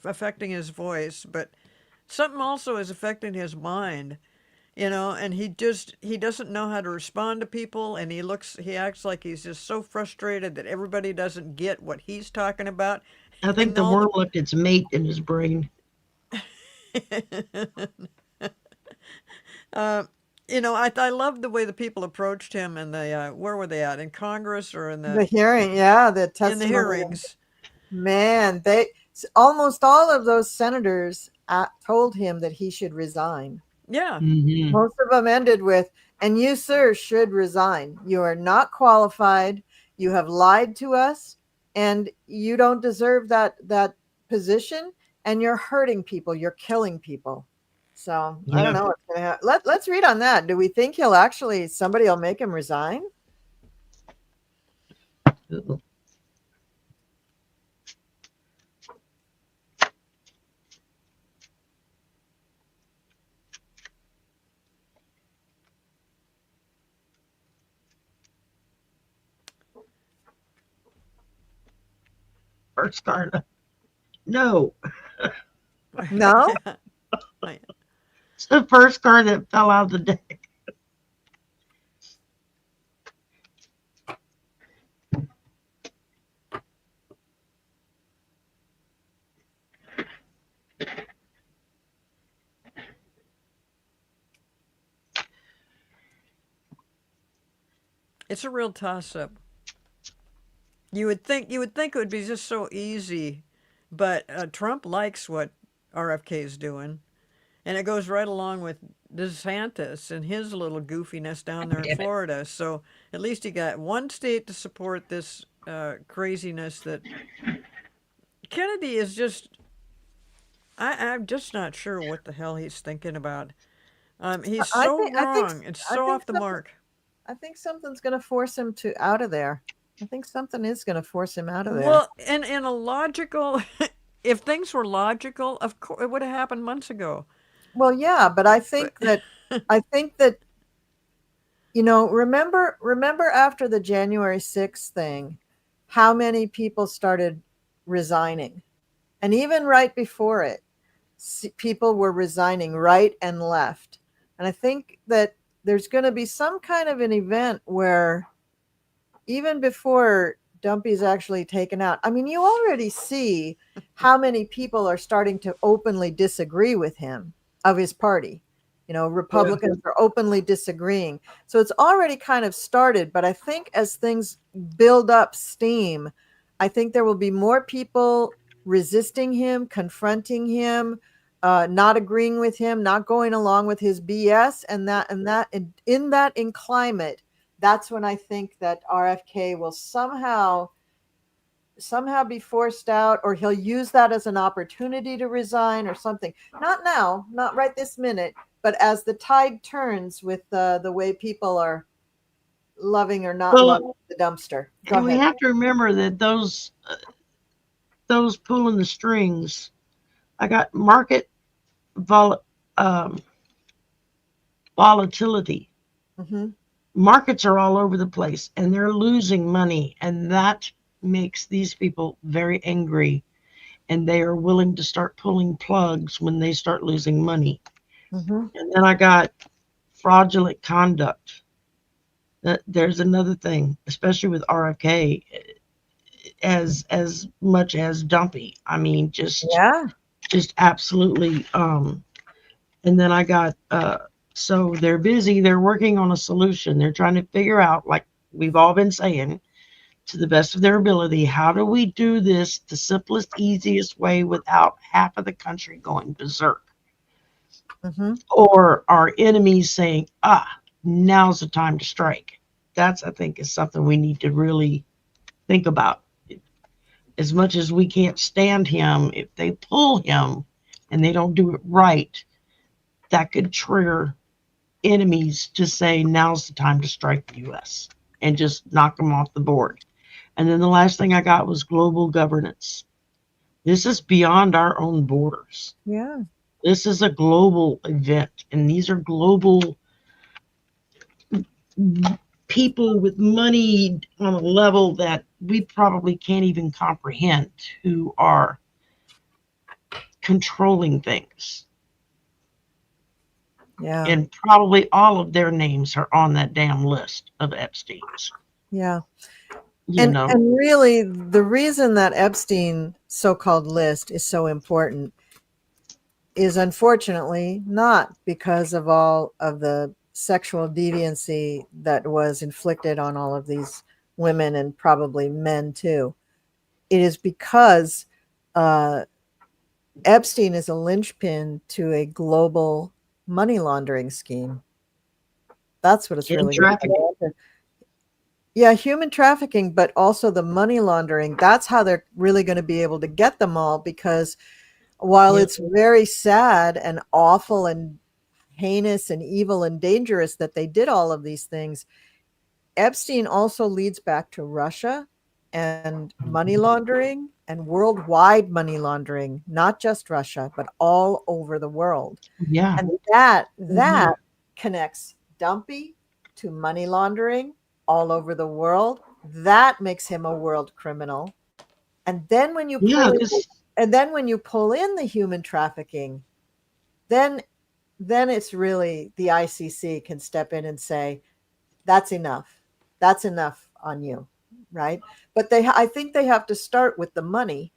affecting his voice, but something also is affecting his mind. And he doesn't know how to respond to people, and he acts like he's just so frustrated that everybody doesn't get what he's talking about. I think the worm left its mate in his brain. I love the way the people approached him, and where were they at, in Congress or in the hearing? Yeah, the testimony. In the hearings. Man, almost all of those senators told him that he should resign. Yeah. Mm-hmm. Most of them ended with, "And you, sir, should resign. You are not qualified. You have lied to us, and you don't deserve that position, and you're hurting people. You're killing people." So I don't know what's going to happen. Let's read on that. Do we think somebody will make him resign? Uh-oh. First card. No. No? It's the first card that fell out of the deck. It's a real toss-up. You would think it would be just so easy, but Trump likes what RFK is doing, and it goes right along with DeSantis and his little goofiness down there in Florida. So at least he got one state to support this craziness that Kennedy is just. I'm just not sure what the hell he's thinking about. He's so wrong. It's so off the mark. I think something's going to force him out of there. I think something is going to force him out of there. Well, and in a logical, if things were logical, of course, it would have happened months ago. Well, yeah, but I think that remember after the January 6th thing, how many people started resigning, and even right before it, people were resigning right and left, and I think that there's going to be some kind of an event where, even before Dumpy's actually taken out, I mean, you already see how many people are starting to openly disagree with him, of his party. Republicans are openly disagreeing. So it's already kind of started, but I think as things build up steam, I think there will be more people resisting him, confronting him, not agreeing with him, not going along with his BS, in that climate, that's when I think that RFK will somehow be forced out, or he'll use that as an opportunity to resign or something. Not now, not right this minute, but as the tide turns with the way people are loving or not loving the dumpster. And we have to remember that those pulling the strings, I got market volatility. Mm-hmm. Markets are all over the place, and they're losing money, and that makes these people very angry, and they are willing to start pulling plugs when they start losing money. Mm-hmm. And then I got fraudulent conduct. There's another thing, especially with RFK, as much as Dumpy. I mean, just absolutely. And then I got so they're busy. They're working on a solution. They're trying to figure out, like we've all been saying, to the best of their ability, how do we do this the simplest, easiest way without half of the country going berserk? Mm-hmm. Or our enemies saying, now's the time to strike. That's, I think, is something we need to really think about. As much as we can't stand him, if they pull him and they don't do it right, that could trigger enemies to say, now's the time to strike the U.S. and just knock them off the board. And then the last thing I got was global governance. This is beyond our own borders. Yeah. This is a global event, and these are global people with money on a level that we probably can't even comprehend who are controlling things. Yeah. And probably all of their names are on that damn list of Epstein's. Yeah. You know? And really, the reason that Epstein so-called list is so important is unfortunately not because of all of the sexual deviancy that was inflicted on all of these women and probably men too. It is because Epstein is a linchpin to a global money laundering scheme. That's what it's really trafficking. Yeah, human trafficking, but also the money laundering. That's how they're really going to be able to get them all, because while it's very sad and awful and heinous and evil and dangerous that they did all of these things, Epstein also leads back to Russia and money laundering and worldwide money laundering, not just Russia, but all over the world. Yeah. And that connects Dumpy to money laundering all over the world. That makes him a world criminal. And then when you pull in the human trafficking, then it's really the ICC can step in and say, that's enough. That's enough on you, right? But I think they have to start with the money,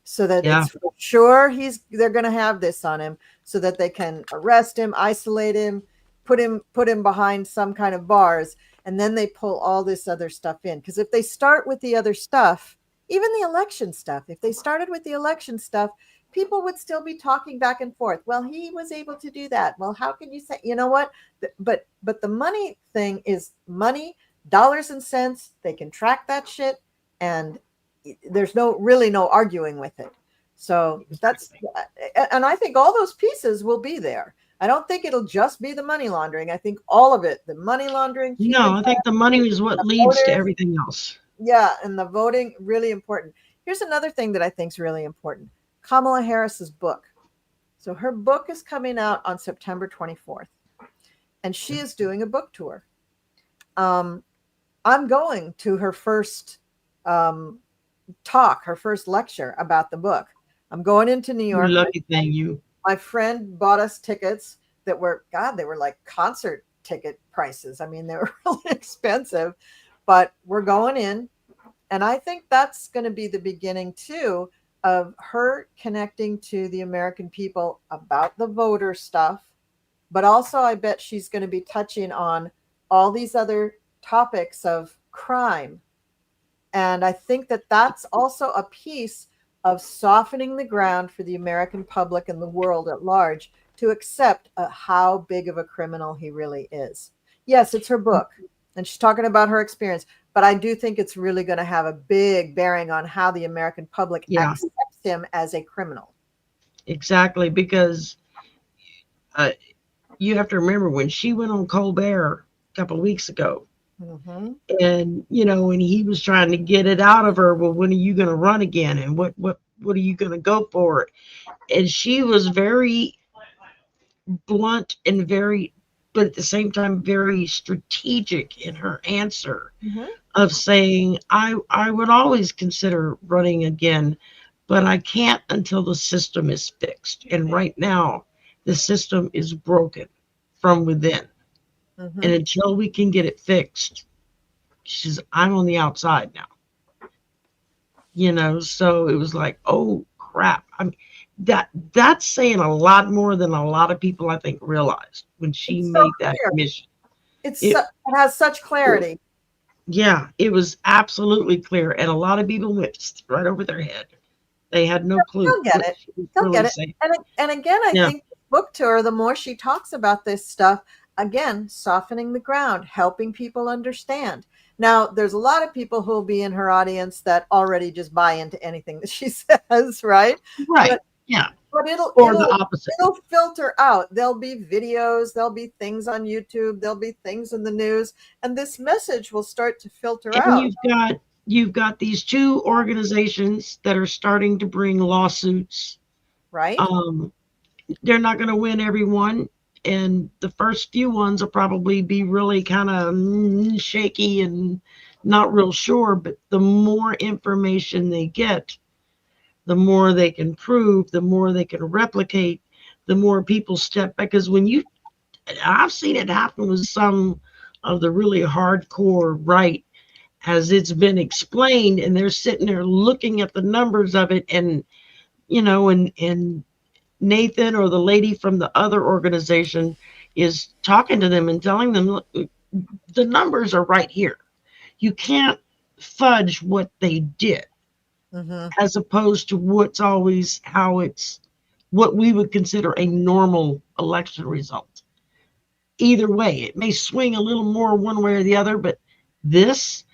so that it's for sure they're going to have this on him, so that they can arrest him, isolate him, put him behind some kind of bars, and then they pull all this other stuff in. Because if they start with the other stuff, even the election stuff, if they started with the election stuff, people would still be talking back and forth. Well, he was able to do that. Well, how can you say, you know what? But the money thing is money, dollars and cents. They can track that shit, and there's really no arguing with it. So and I think all those pieces will be there. I don't think it'll just be the money laundering. I think all of it, the money laundering. No, I think the money is what leads to everything else. Yeah, and the voting, really important. Here's another thing that I think is really important. Kamala Harris's book. So her book is coming out on September 24th, and she is doing a book tour. I'm going to her first talk, her first lecture about the book. I'm going into New York. Lucky thing, you. My friend bought us tickets that were, they were like concert ticket prices. I mean, they were really expensive, but we're going in. And I think that's going to be the beginning too of her connecting to the American people about the voter stuff. But also I bet she's going to be touching on all these other topics of crime. And I think that that's also a piece of softening the ground for the American public and the world at large to accept how big of a criminal he really is. Yes, it's her book, and she's talking about her experience, but I do think it's really going to have a big bearing on how the American public accepts him as a criminal. Exactly, because you have to remember when she went on Colbert a couple of weeks ago, and when he was trying to get it out of her, well, when are you going to run again, and what are you going to go for? And she was very blunt and but at the same time very strategic in her answer of saying, I would always consider running again, but I can't until the system is fixed. And right now the system is broken from within. And until we can get it fixed, she says, I'm on the outside now. So it was like, oh crap. I mean, that's saying a lot more than a lot of people I think realized when she made that admission. It has such clarity. Yeah, it was absolutely clear, and a lot of people went right over their head. They had no clue. They'll get it. They'll get it. And again, I think the book tour, the more she talks about this stuff, again, softening the ground, helping people understand. Now, there's a lot of people who will be in her audience that already just buy into anything that she says, right? Right. But the opposite. It'll filter out. There'll be videos, there'll be things on YouTube, there'll be things in the news, and this message will start to filter out. You've got you've got these two organizations that are starting to bring lawsuits. Right. They're not going to win every one. And the first few ones will probably be really kind of shaky and not real sure. But the more information they get, the more they can prove, the more they can replicate, the more people step back. Because I've seen it happen with some of the really hardcore right as it's been explained, and they're sitting there looking at the numbers of it, and and Nathan or the lady from the other organization is talking to them and telling them, look, the numbers are right here. You can't fudge what they did, as opposed to what we would consider a normal election result. Either way, it may swing a little more one way or the other, but this,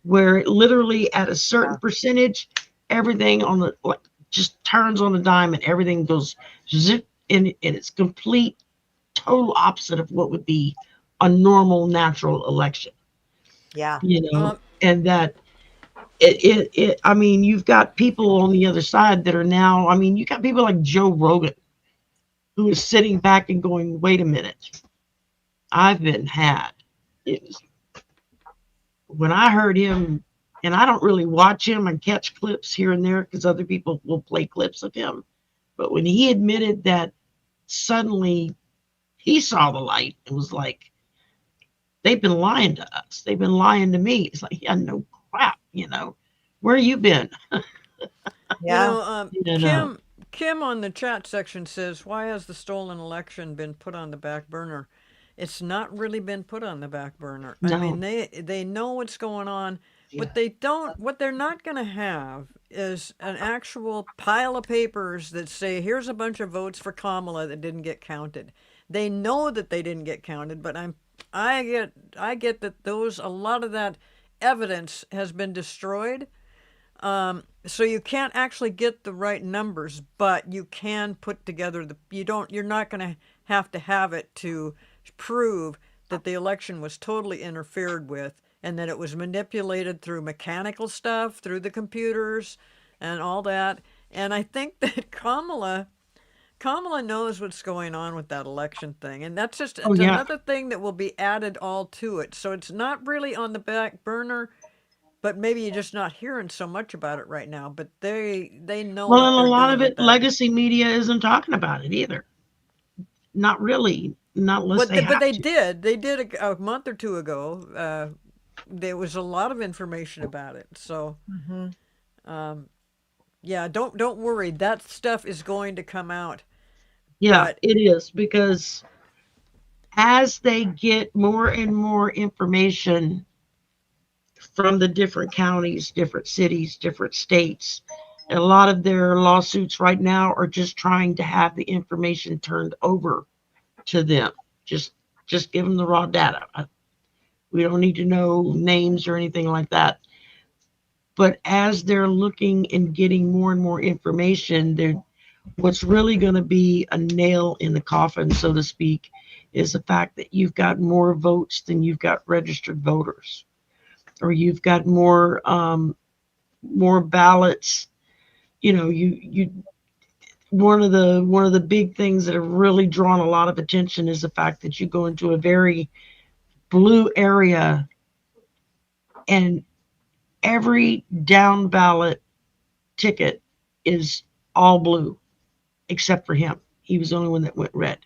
where it literally at a certain percentage, everything just turns on a dime and everything goes zip, and it's complete total opposite of what would be a normal natural election. Yeah. And that I mean, you've got people on the other side that are now, I mean, you got people like Joe Rogan who is sitting back and going, wait a minute, I've been had. When I heard him, and I don't really watch him and catch clips here and there because other people will play clips of him, but when he admitted that suddenly he saw the light, it was like, they've been lying to us. They've been lying to me. It's like, yeah, no crap, where you been? Yeah. Kim on the chat section says, why has the stolen election been put on the back burner? It's not really been put on the back burner. No. I mean, they know what's going on. What they're not going to have is an actual pile of papers that say, here's a bunch of votes for Kamala that didn't get counted. They know that they didn't get counted, but I get that a lot of that evidence has been destroyed. So you can't actually get the right numbers, but you can put together you're not going to have it to prove that the election was totally interfered with and that it was manipulated through mechanical stuff, through the computers and all that. And I think that Kamala knows what's going on with that election thing. And that's just another thing that will be added all to it. So it's not really on the back burner, but maybe you're just not hearing so much about it right now. But they know what they're doing. Well, a lot of it, that. legacy media isn't talking about it either. Not really. Not unless but they did. They did a month or two ago. There was a lot of information about it. So, yeah, don't worry. That stuff is going to come out. Yeah, it is, because as they get more and more information from the different counties, different cities, different states, a lot of their lawsuits right now are just trying to have the information turned over to them. Just give them the raw data. We don't need to know names or anything like that. But as they're looking and getting more and more information, what's really going to be a nail in the coffin, so to speak, is the fact that you've got more votes than you've got registered voters, or you've got more ballots. One of the big things that have really drawn a lot of attention is the fact that you go into a very blue area and every down ballot ticket is all blue except for him. He was the only one that went red.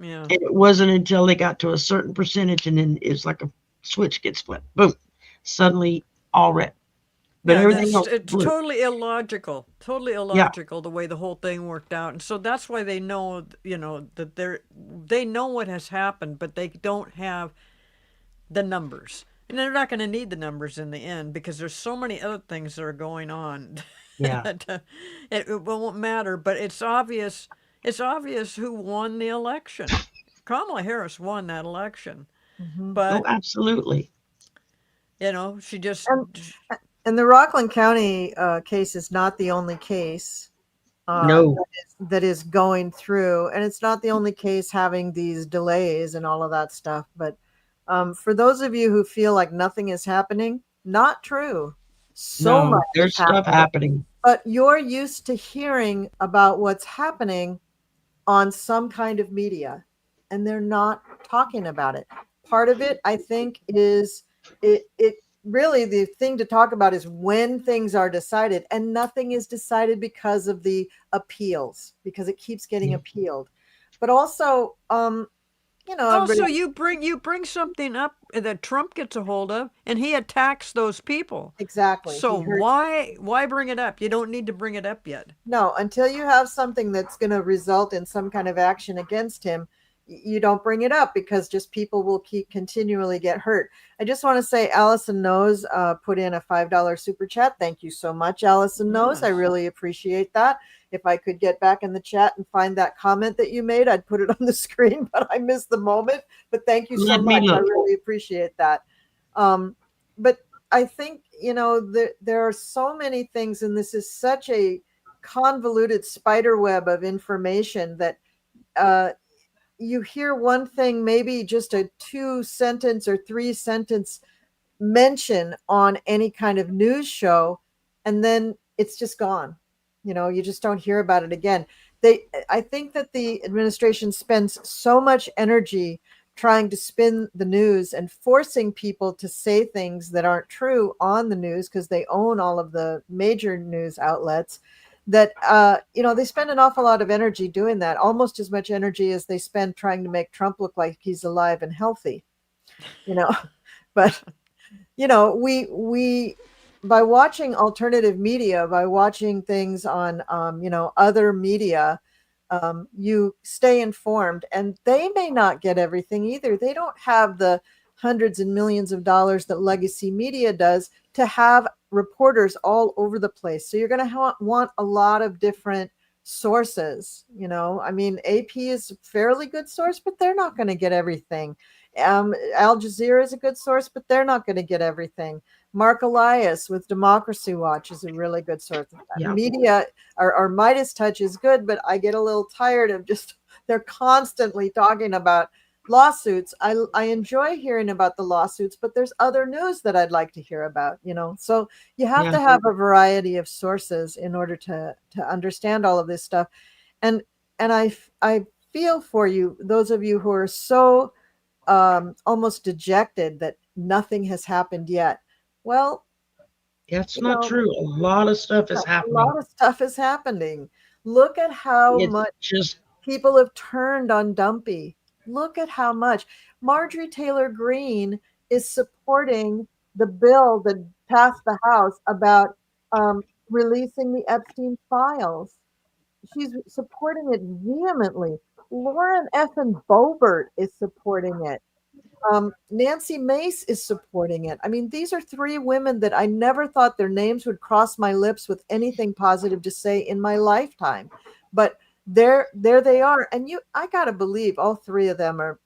Yeah. And it wasn't until they got to a certain percentage, and then it's like a switch gets flipped. Boom. Suddenly all red. But everything else, it's blue. totally illogical. Totally illogical, the way the whole thing worked out. And so that's why they know, that they know what has happened, but they don't have the numbers. And they're not going to need the numbers in the end, because there's so many other things that are going on. Yeah. it won't matter, but it's obvious who won the election. Kamala Harris won that election. But absolutely. She just And the Rockland County case is not the only case that is going through, and it's not the only case having these delays and all of that stuff. But for those of you who feel like nothing is happening, not true. So No, much there's is stuff happening, happening. but you're used to hearing about what's happening on some kind of media, and they're not talking about it. Part of it, I think, is it really, the thing to talk about is when things are decided, and nothing is decided because of the appeals, because it keeps getting appealed. But also, everybody. Also, you bring something up that Trump gets a hold of, and he attacks those people. Exactly. So He hurts. why bring it up? You don't need to bring it up yet. No, until you have something that's going to result in some kind of action against him, you don't bring it up, because just people will keep continually get hurt. I just want to say Allison Knows put in a $5 super chat. Thank you so much, Allison Knows. I Yes. really appreciate that. If I could get back in the chat and find that comment that you made, I'd put it on the screen, but I missed the moment. But thank you so Let me much. I look. really appreciate that. But I think, there are so many things, and this is such a convoluted spider web of information that uh, you hear one thing, maybe just a 2 sentence or 3 sentence mention on any kind of news show, and then it's just gone. You just don't hear about it again. I think that the administration spends so much energy trying to spin the news and forcing people to say things that aren't true on the news, because they own all of the major news outlets, that they spend an awful lot of energy doing that, almost as much energy as they spend trying to make Trump look like he's alive and healthy. you know but we by watching alternative media, by watching things on other media, you stay informed, and they may not get everything either. They don't have the hundreds and millions of dollars that legacy media does to have reporters all over the place. So you're going to want a lot of different sources. I mean, AP is a fairly good source, but they're not going to get everything. Al Jazeera is a good source, but they're not going to get everything. Mark Elias with Democracy Watch is a really good source. Yeah. Media, or Midas Touch is good, but I get a little tired of just, they're constantly talking about lawsuits. I enjoy hearing about the lawsuits, but there's other news that I'd like to hear about, So you have to have a variety of sources in order to understand all of this stuff. And I feel for you, those of you who are so almost dejected that nothing has happened yet. Well, That's not true. A lot of stuff is a happening. lot of stuff is happening. Look at how It's much just people have turned on Dumpy. Look at how much. Marjorie Taylor Greene is supporting the bill that passed the House about releasing the Epstein files. She's supporting it vehemently. Lauren Effin Boebert is supporting it. Nancy Mace is supporting it. I mean, these are three women that I never thought their names would cross my lips with anything positive to say in my lifetime. But there they are. And I got to believe all three of them are,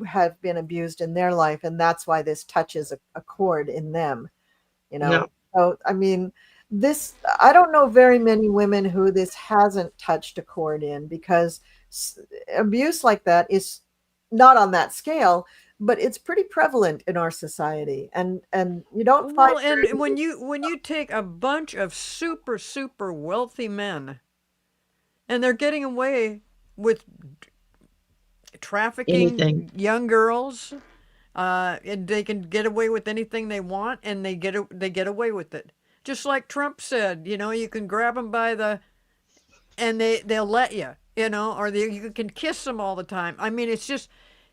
have been abused in their life. And that's why this touches a chord in them, Yeah. So, I mean, I don't know very many women who this hasn't touched a chord in, because abuse like that is not on that scale, but it's pretty prevalent in our society, and you don't find. Well, and when you take a bunch of super wealthy men, and they're getting away with Anything. trafficking young girls, and they can get away with anything they want, and they get away with it. Just like Trump said, you can grab them by the, and they'll let you, or you can kiss them all the time. I mean, it's just,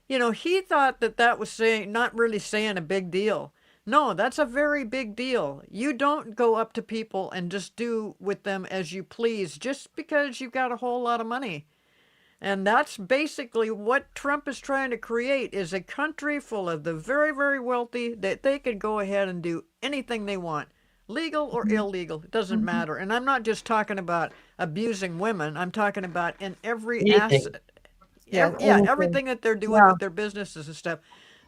he thought that was saying, not really saying a big deal. No, that's a very big deal. You don't go up to people and just do with them as you please just because you've got a whole lot of money. And that's basically what Trump is trying to create, is a country full of the very, very wealthy that they can go ahead and do anything they want. Legal or illegal, it doesn't matter. And I'm not just talking about abusing women. I'm talking about in every Anything. asset. Yeah, Everything that they're doing with their businesses and stuff.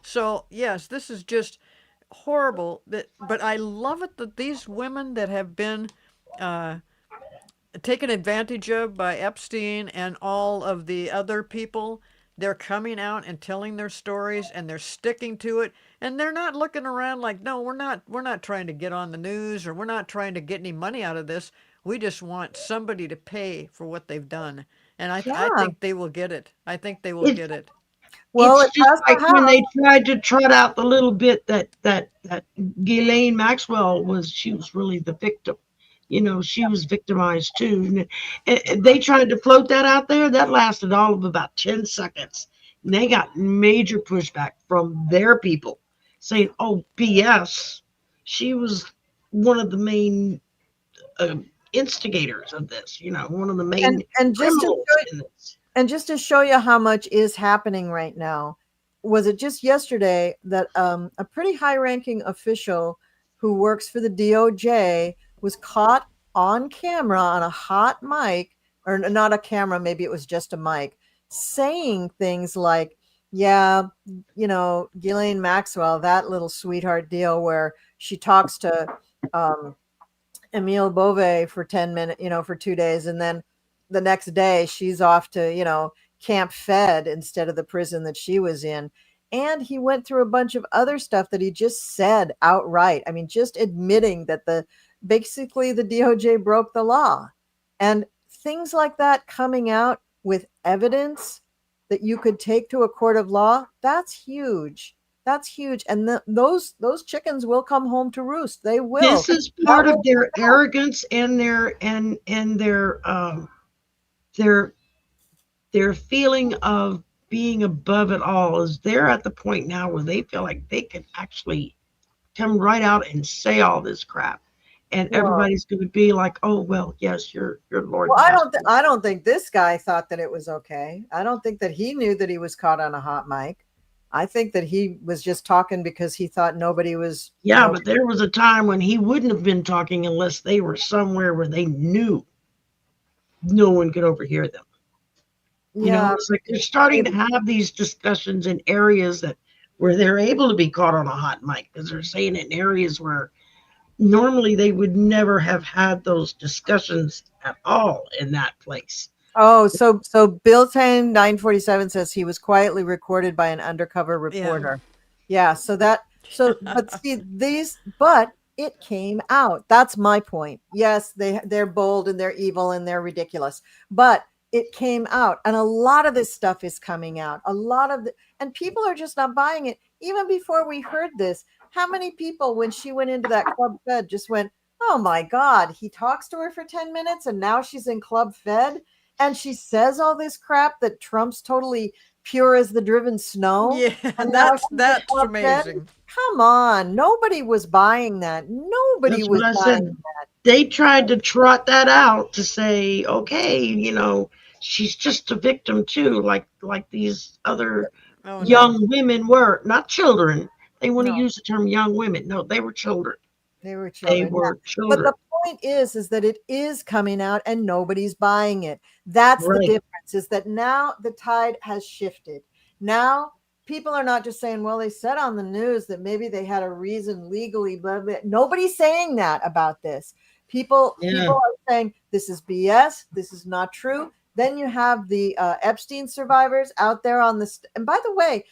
So, yes, this is just horrible. But I love it that these women that have been taken advantage of by Epstein and all of the other people, they're coming out and telling their stories, and they're sticking to it, and they're not looking around like, no, we're not trying to get on the news, or we're not trying to get any money out of this. We just want somebody to pay for what they've done. And I Yeah. think they will get it. I think they will It, get it. Well, it's it just has like to when have. they tried to trot out the little bit that Ghislaine Maxwell she was really the victim. She was victimized too. And they tried to float that out there. That lasted all of about 10 seconds. And they got major pushback from their people saying, oh, BS. She was one of the main uh, instigators of this, one of the main And just to criminals show, in this. and just to show you how much is happening right now, was it just yesterday that a pretty high-ranking official who works for the DOJ was caught on camera on a hot mic, or not a camera, maybe it was just a mic, saying things like, yeah, Ghislaine Maxwell, that little sweetheart deal where she talks to um, Emile Bove for 10 minutes, for 2 days. And then the next day she's off to, Camp Fed instead of the prison that she was in. And he went through a bunch of other stuff that he just said outright. I mean, just admitting that basically the DOJ broke the law. And things like that coming out with evidence that you could take to a court of law, that's huge. That's huge. And those chickens will come home to roost. They will. This is That part of will their arrogance and their their feeling of being above it all. Is they're at the point now where they feel like they can actually come right out and say all this crap, and well, everybody's going to be like, "Oh well, yes, you're Lord well, Master." I don't think this guy thought that it was okay. I don't think that he knew that he was caught on a hot mic. I think that he was just talking because he thought nobody was. Yeah, but there was a time when he wouldn't have been talking unless they were somewhere where they knew no one could overhear them. Yeah, It's like they're starting to have these discussions in areas where they're able to be caught on a hot mic, because they're saying in areas where normally they would never have had those discussions at all in that place. Oh, so Bill 947 says he was quietly recorded by an undercover reporter. Yeah, but see but it came out. That's my point. Yes, they're bold and they're evil and they're ridiculous. But it came out, and a lot of this stuff is coming out. And people are just not buying it. Even before we heard this, how many people, when she went into that Club Fed, just went, "Oh my God, he talks to her for 10 minutes and now she's in Club Fed." And she says all this crap that Trump's totally pure as the driven snow. Yeah, And that's amazing. Fed. Come on, nobody was buying that. Nobody That's was what I buying said. that. They tried to trot that out to say, okay, she's just a victim too, like these other young women were, not children. They want to use the term young women. No, they were children. They were children. But the point is that it is coming out and nobody's buying it. That's the difference, is that now the tide has shifted. Now people are not just saying, well, they said on the news that maybe they had a reason legally, blah, blah. Nobody's saying that about this. People are saying this is BS. This is not true. Then you have the Epstein survivors out there on this. And by the way,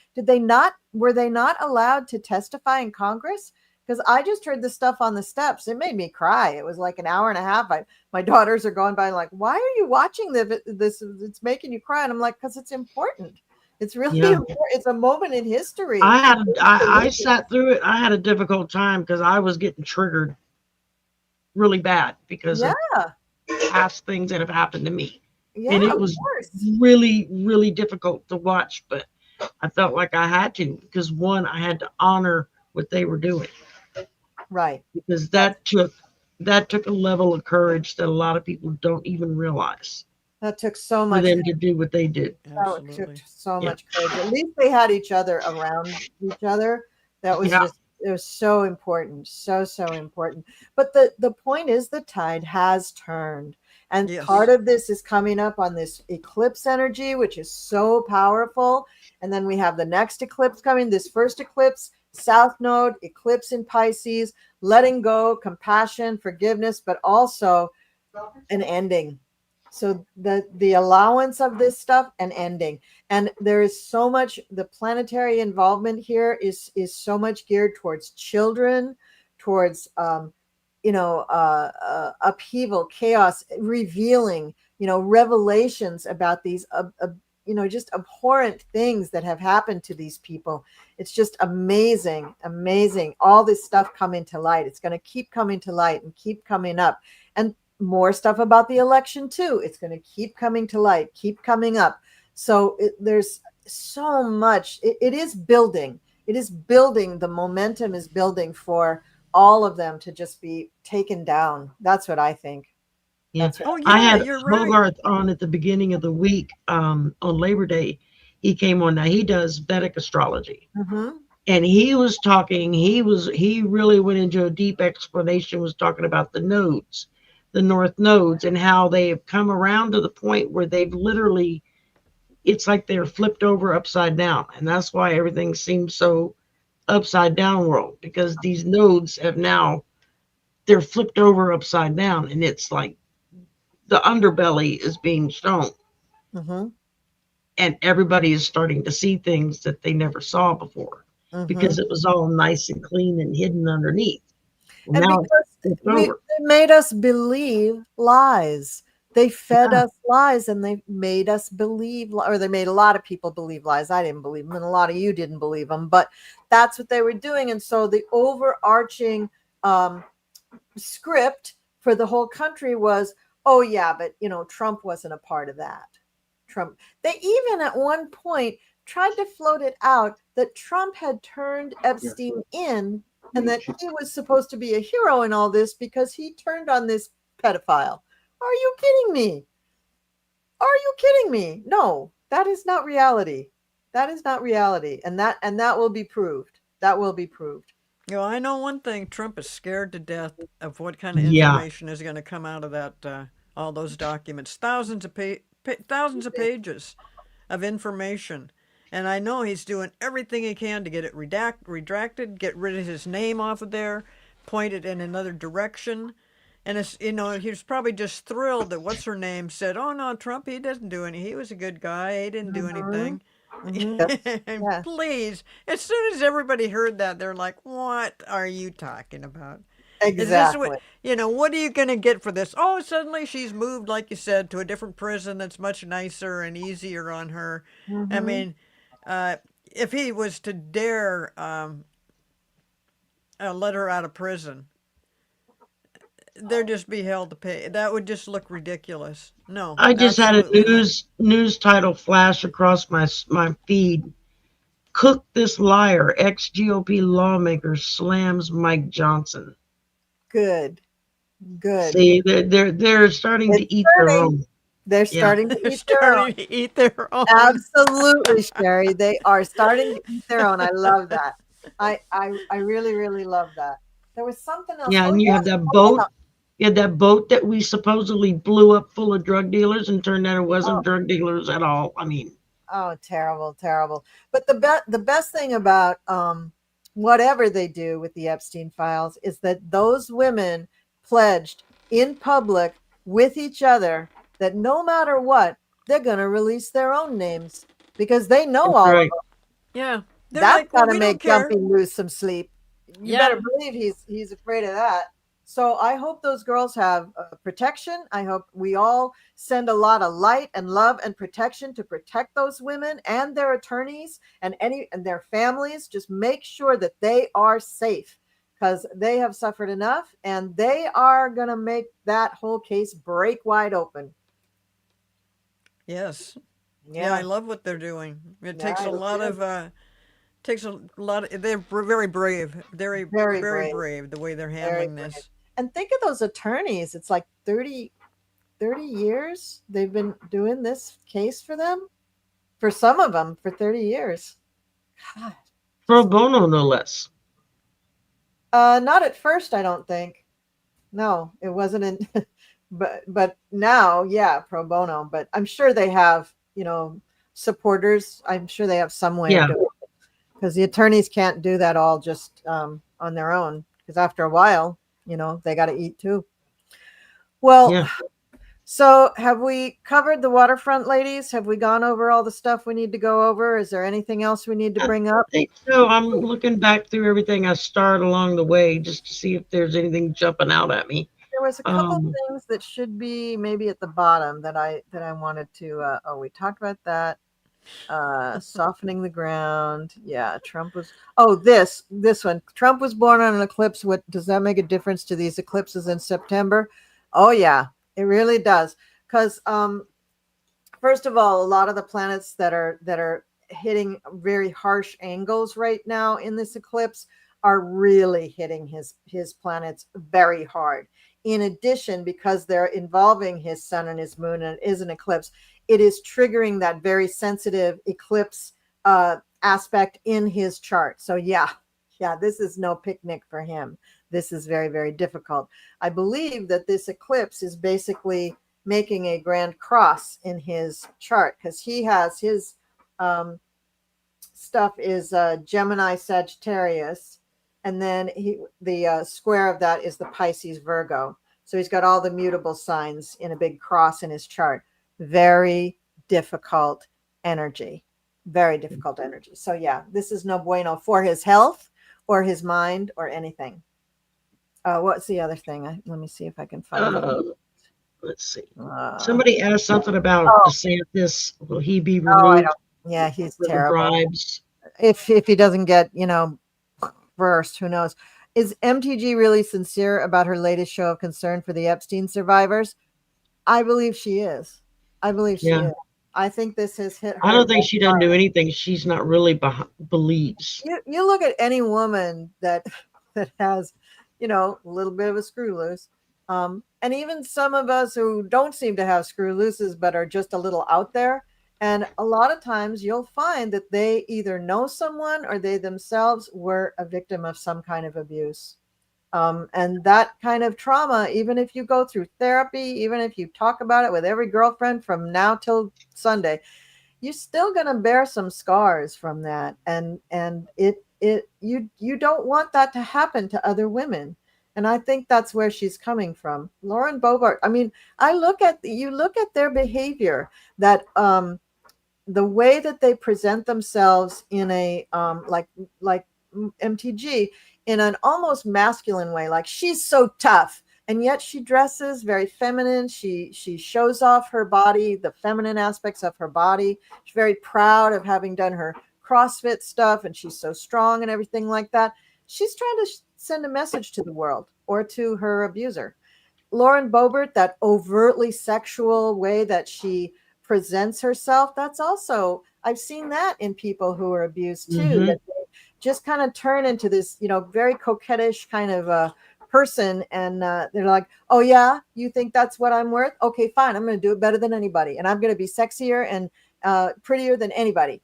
were they not allowed to testify in Congress? Because I just heard the stuff on the steps. It made me cry. It was like an hour and a half. My daughters are going by like, why are you watching this? It's making you cry. And I'm like, because it's important. It's really important. It's a moment in history. I sat through it. I had a difficult time because I was getting triggered really bad because of past things that have happened to me. Yeah, and it was really, really difficult to watch, but I felt like I had to, because one, I had to honor what they were doing. Right. Because that took a level of courage that a lot of people don't even realize. That took so much for them to do what they did. That took so much courage. At least they had each other around each other. That was it was so important. So important. But the point is, the tide has turned. And part of this is coming up on this eclipse energy, which is so powerful. And then we have the next eclipse coming, this first eclipse, South Node, eclipse in Pisces, letting go, compassion, forgiveness, but also an ending. So the allowance of this stuff and ending. And there is so much, the planetary involvement here is so much geared towards children, towards upheaval, chaos, revealing, revelations about these just abhorrent things that have happened to these people. It's just amazing, amazing. All this stuff coming to light. It's going to keep coming to light and keep coming up. And more stuff about the election too. It's going to keep coming to light, keep coming up. So there's so much. It is building. It is building. The momentum is building for all of them to just be taken down. That's what I think. Yeah. Oh, I yeah, had you're right. Hogarth on at the beginning of the week on Labor Day. He came on. Now he does Vedic astrology. Mm-hmm. And he was talking, he really went into a deep explanation, was talking about the nodes, the north nodes, and how they have come around to the point where they've literally, it's like they're flipped over upside down. And that's why everything seems so upside down world, because these nodes have now, they're flipped over upside down, and it's like the underbelly is being shown. Mm-hmm. And everybody is starting to see things that they never saw before, because it was all nice and clean and hidden underneath. Well, And now because they made us believe lies. They fed us lies, and they made us believe, or they made a lot of people believe lies. I didn't believe them, and a lot of you didn't believe them, but that's what they were doing. And so the overarching script for the whole country was, oh yeah, but Trump wasn't a part of that. Trump. They even at one point tried to float it out that Trump had turned Epstein in, and that he was supposed to be a hero in all this because he turned on this pedophile. Are you kidding me? Are you kidding me? No, that is not reality. That is not reality. And that will be proved. That will be proved. I know one thing. Trump is scared to death of what kind of information is going to come out of that, all those documents, thousands of pages of information. And I know he's doing everything he can to get it retracted, get rid of his name off of there, point it in another direction. And it's, he was probably just thrilled that what's her name said, "Oh no, Trump, he doesn't do any. He was a good guy. He didn't do anything." And Yeah. please, as soon as everybody heard that, they're like, "What are you talking about? Is this Exactly. what are you going to get for this?" Oh, suddenly she's moved, like you said, to a different prison that's much nicer and easier on her. I mean, if he was to dare let her out of prison, they'd just be held to pay. That would just look ridiculous. No, I just had a absolutely not. news title flash across my feed. Cook this liar, ex-GOP lawmaker slams Mike Johnson. Good. See, they're starting to eat their own. They're starting to They're eat their own. starting to eat their own. Absolutely, Sherry. They are starting to eat their own. I love that. I really, really love that. There was something else. Yeah, Oh, and you yeah. have that boat. You had that boat that we supposedly blew up full of drug dealers, and turned out it wasn't drug dealers at all. I mean, oh, terrible, terrible. But the best thing about whatever they do with the Epstein files is that those women pledged in public with each other that no matter what, they're going to release their own names because they know that's all of right. them. Yeah, they're That's like, well, got to we don't make care. Gumpy lose some sleep. You better believe he's afraid of that. So I hope those girls have protection. I hope we all send a lot of light and love and protection to protect those women and their attorneys and their families. Just make sure that they are safe, because they have suffered enough, and they are going to make that whole case break wide open. Yes. Yeah, I love what they're doing. It takes a lot of they're very brave. Very Very very brave. brave the way they're Very handling brave. this. And think of those attorneys. It's like 30 years they've been doing this case for them. For some of them, for 30 years. God. Pro bono, no less. Not at first, I don't think. No, it wasn't in but now, yeah, pro bono. But I'm sure they have, supporters. I'm sure they have some way of doing it, because the attorneys can't do that all just on their own, because after a while, they got to eat too. Well, So, have we covered the waterfront, ladies? Have we gone over all the stuff we need to go over? Is there anything else we need to bring up? I think so. I'm looking back through everything I started along the way just to see if there's anything jumping out at me. There was a couple things that should be maybe at the bottom that I wanted to. We talked about that. Softening the ground. Yeah, Trump was. Oh, this one. Trump was born on an eclipse. What does that make a difference to these eclipses in September? Oh yeah, it really does. Because first of all, a lot of the planets that are hitting very harsh angles right now in this eclipse are really hitting his planets very hard. In addition, because they're involving his sun and his moon, and it is an eclipse, it is triggering that very sensitive eclipse aspect in his chart. So yeah, this is no picnic for him. This is very, very difficult. I believe that this eclipse is basically making a grand cross in his chart, because he has his stuff is Gemini Sagittarius, and then the square of that is the Pisces Virgo. So he's got all the mutable signs in a big cross in his chart. Very difficult energy. Very difficult energy. So yeah, this is no bueno for his health or his mind or anything. What's the other thing? Let me see if I can find it. Let's see. Somebody asked something about DeSantis. Will he be removed? I don't. Yeah, he's terrible. Bribes? If he doesn't get, first, who knows? Is MTG really sincere about her latest show of concern for the Epstein survivors? I believe she is. I believe she is. I think this has hit her. I don't think she doesn't do anything she's not really believes. You look at any woman that has, a little bit of a screw loose. And even some of us who don't seem to have screw looses but are just a little out there. And a lot of times you'll find that they either know someone or they themselves were a victim of some kind of abuse. And that kind of trauma, even if you go through therapy, even if you talk about it with every girlfriend from now till Sunday, you're still going to bear some scars from that. And you don't want that to happen to other women. And I think that's where she's coming from. Lauren Boebert. I mean, you look at their behavior, that the way that they present themselves in a like MTG, in an almost masculine way, like she's so tough, and yet she dresses very feminine. She shows off her body, the feminine aspects of her body. She's very proud of having done her CrossFit stuff, and she's so strong and everything like that. She's trying to send a message to the world or to her abuser. Lauren Boebert, that overtly sexual way that she presents herself, that's also, I've seen that in people who are abused too, Mm-hmm. that they just kind of turn into this, very coquettish kind of person. And they're like, oh yeah, you think that's what I'm worth? Okay, fine. I'm going to do it better than anybody. And I'm going to be sexier and prettier than anybody.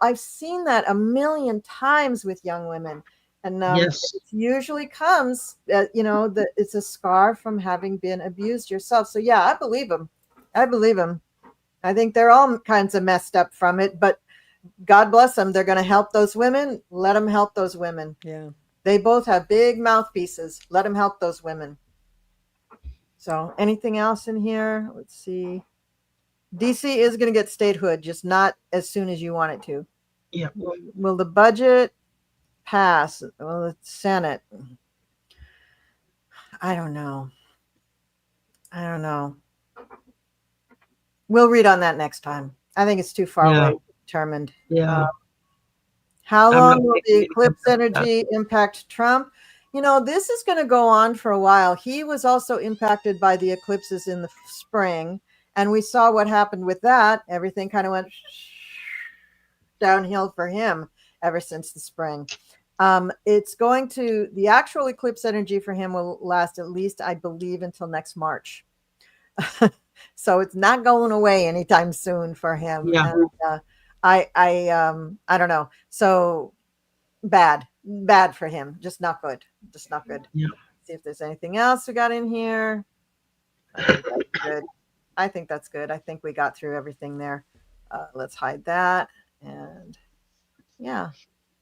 I've seen that a million times with young women. And Yes. it usually comes, that it's a scar from having been abused yourself. So yeah, I believe them. I think they're all kinds of messed up from it, but God bless them. They're going to help those women. Let them help those women. Yeah. They both have big mouthpieces. Let them help those women. So anything else in here? Let's see. DC is going to get statehood, just not as soon as you want it to. Yeah. Will the budget pass? Well, the Senate. I don't know. We'll read on that next time. I think it's too far away to be determined. Yeah. How long will the eclipse energy impact Trump? This is going to go on for a while. He was also impacted by the eclipses in the spring, and we saw what happened with that. Everything kind of went downhill for him ever since the spring. The actual eclipse energy for him will last at least, I believe, until next March. So it's not going away anytime soon for him. Yeah. And, I don't know. So bad for him. Just not good. Yeah. See if there's anything else we got in here. I think that's good. I think we got through everything there. Let's hide that. And yeah,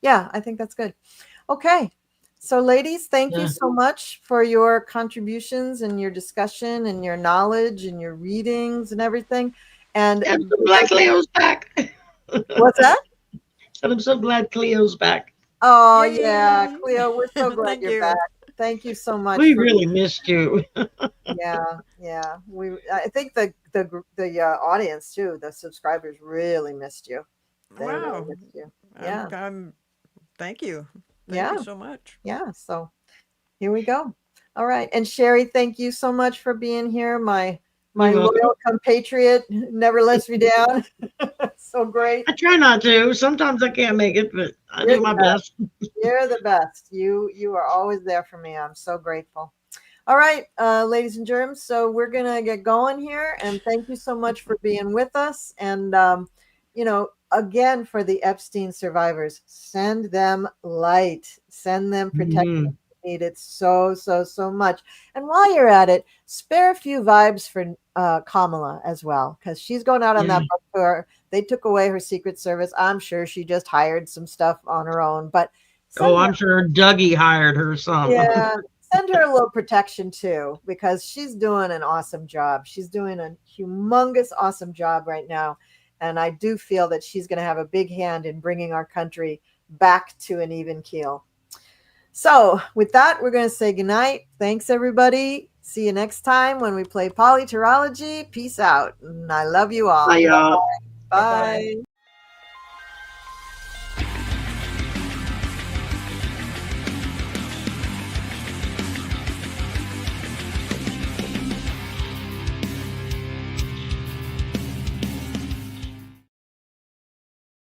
I think that's good. Okay. So, ladies, thank you so much for your contributions and your discussion and your knowledge and your readings and everything. And I'm so glad Cleo's back. What's that? And I'm so glad Cleo's back. Oh, Yay. Yeah, Cleo, we're so glad Thank you're you. back. Thank you so much. We really missed you. Yeah. I think the audience too, the subscribers really missed you. They really Wow. missed you. Yeah. Thank you. Yeah. Thank you so much. Yeah. So here we go. All right. And Sherry, thank you so much for being here. My You're welcome. loyal compatriot never lets me down. So great. I try not to. Sometimes I can't make it, but I do my best. You're the best. You are always there for me. I'm so grateful. All right, ladies and germs. So we're gonna get going here, and thank you so much for being with us. And again, for the Epstein survivors, send them light, send them protection. They need it so much. And while you're at it, spare a few vibes for Kamala as well, because she's going out on that book tour. They took away her Secret Service. I'm sure she just hired some stuff on her own, but I'm sure Dougie hired her some. Yeah, send her a little protection too, because she's doing an awesome job. She's doing a humongous, awesome job right now. And I do feel that she's going to have a big hand in bringing our country back to an even keel. So with that, we're going to say goodnight. Thanks, everybody. See you next time when we play PoliTarology. Peace out. And I love you all. Bye, y'all. Bye.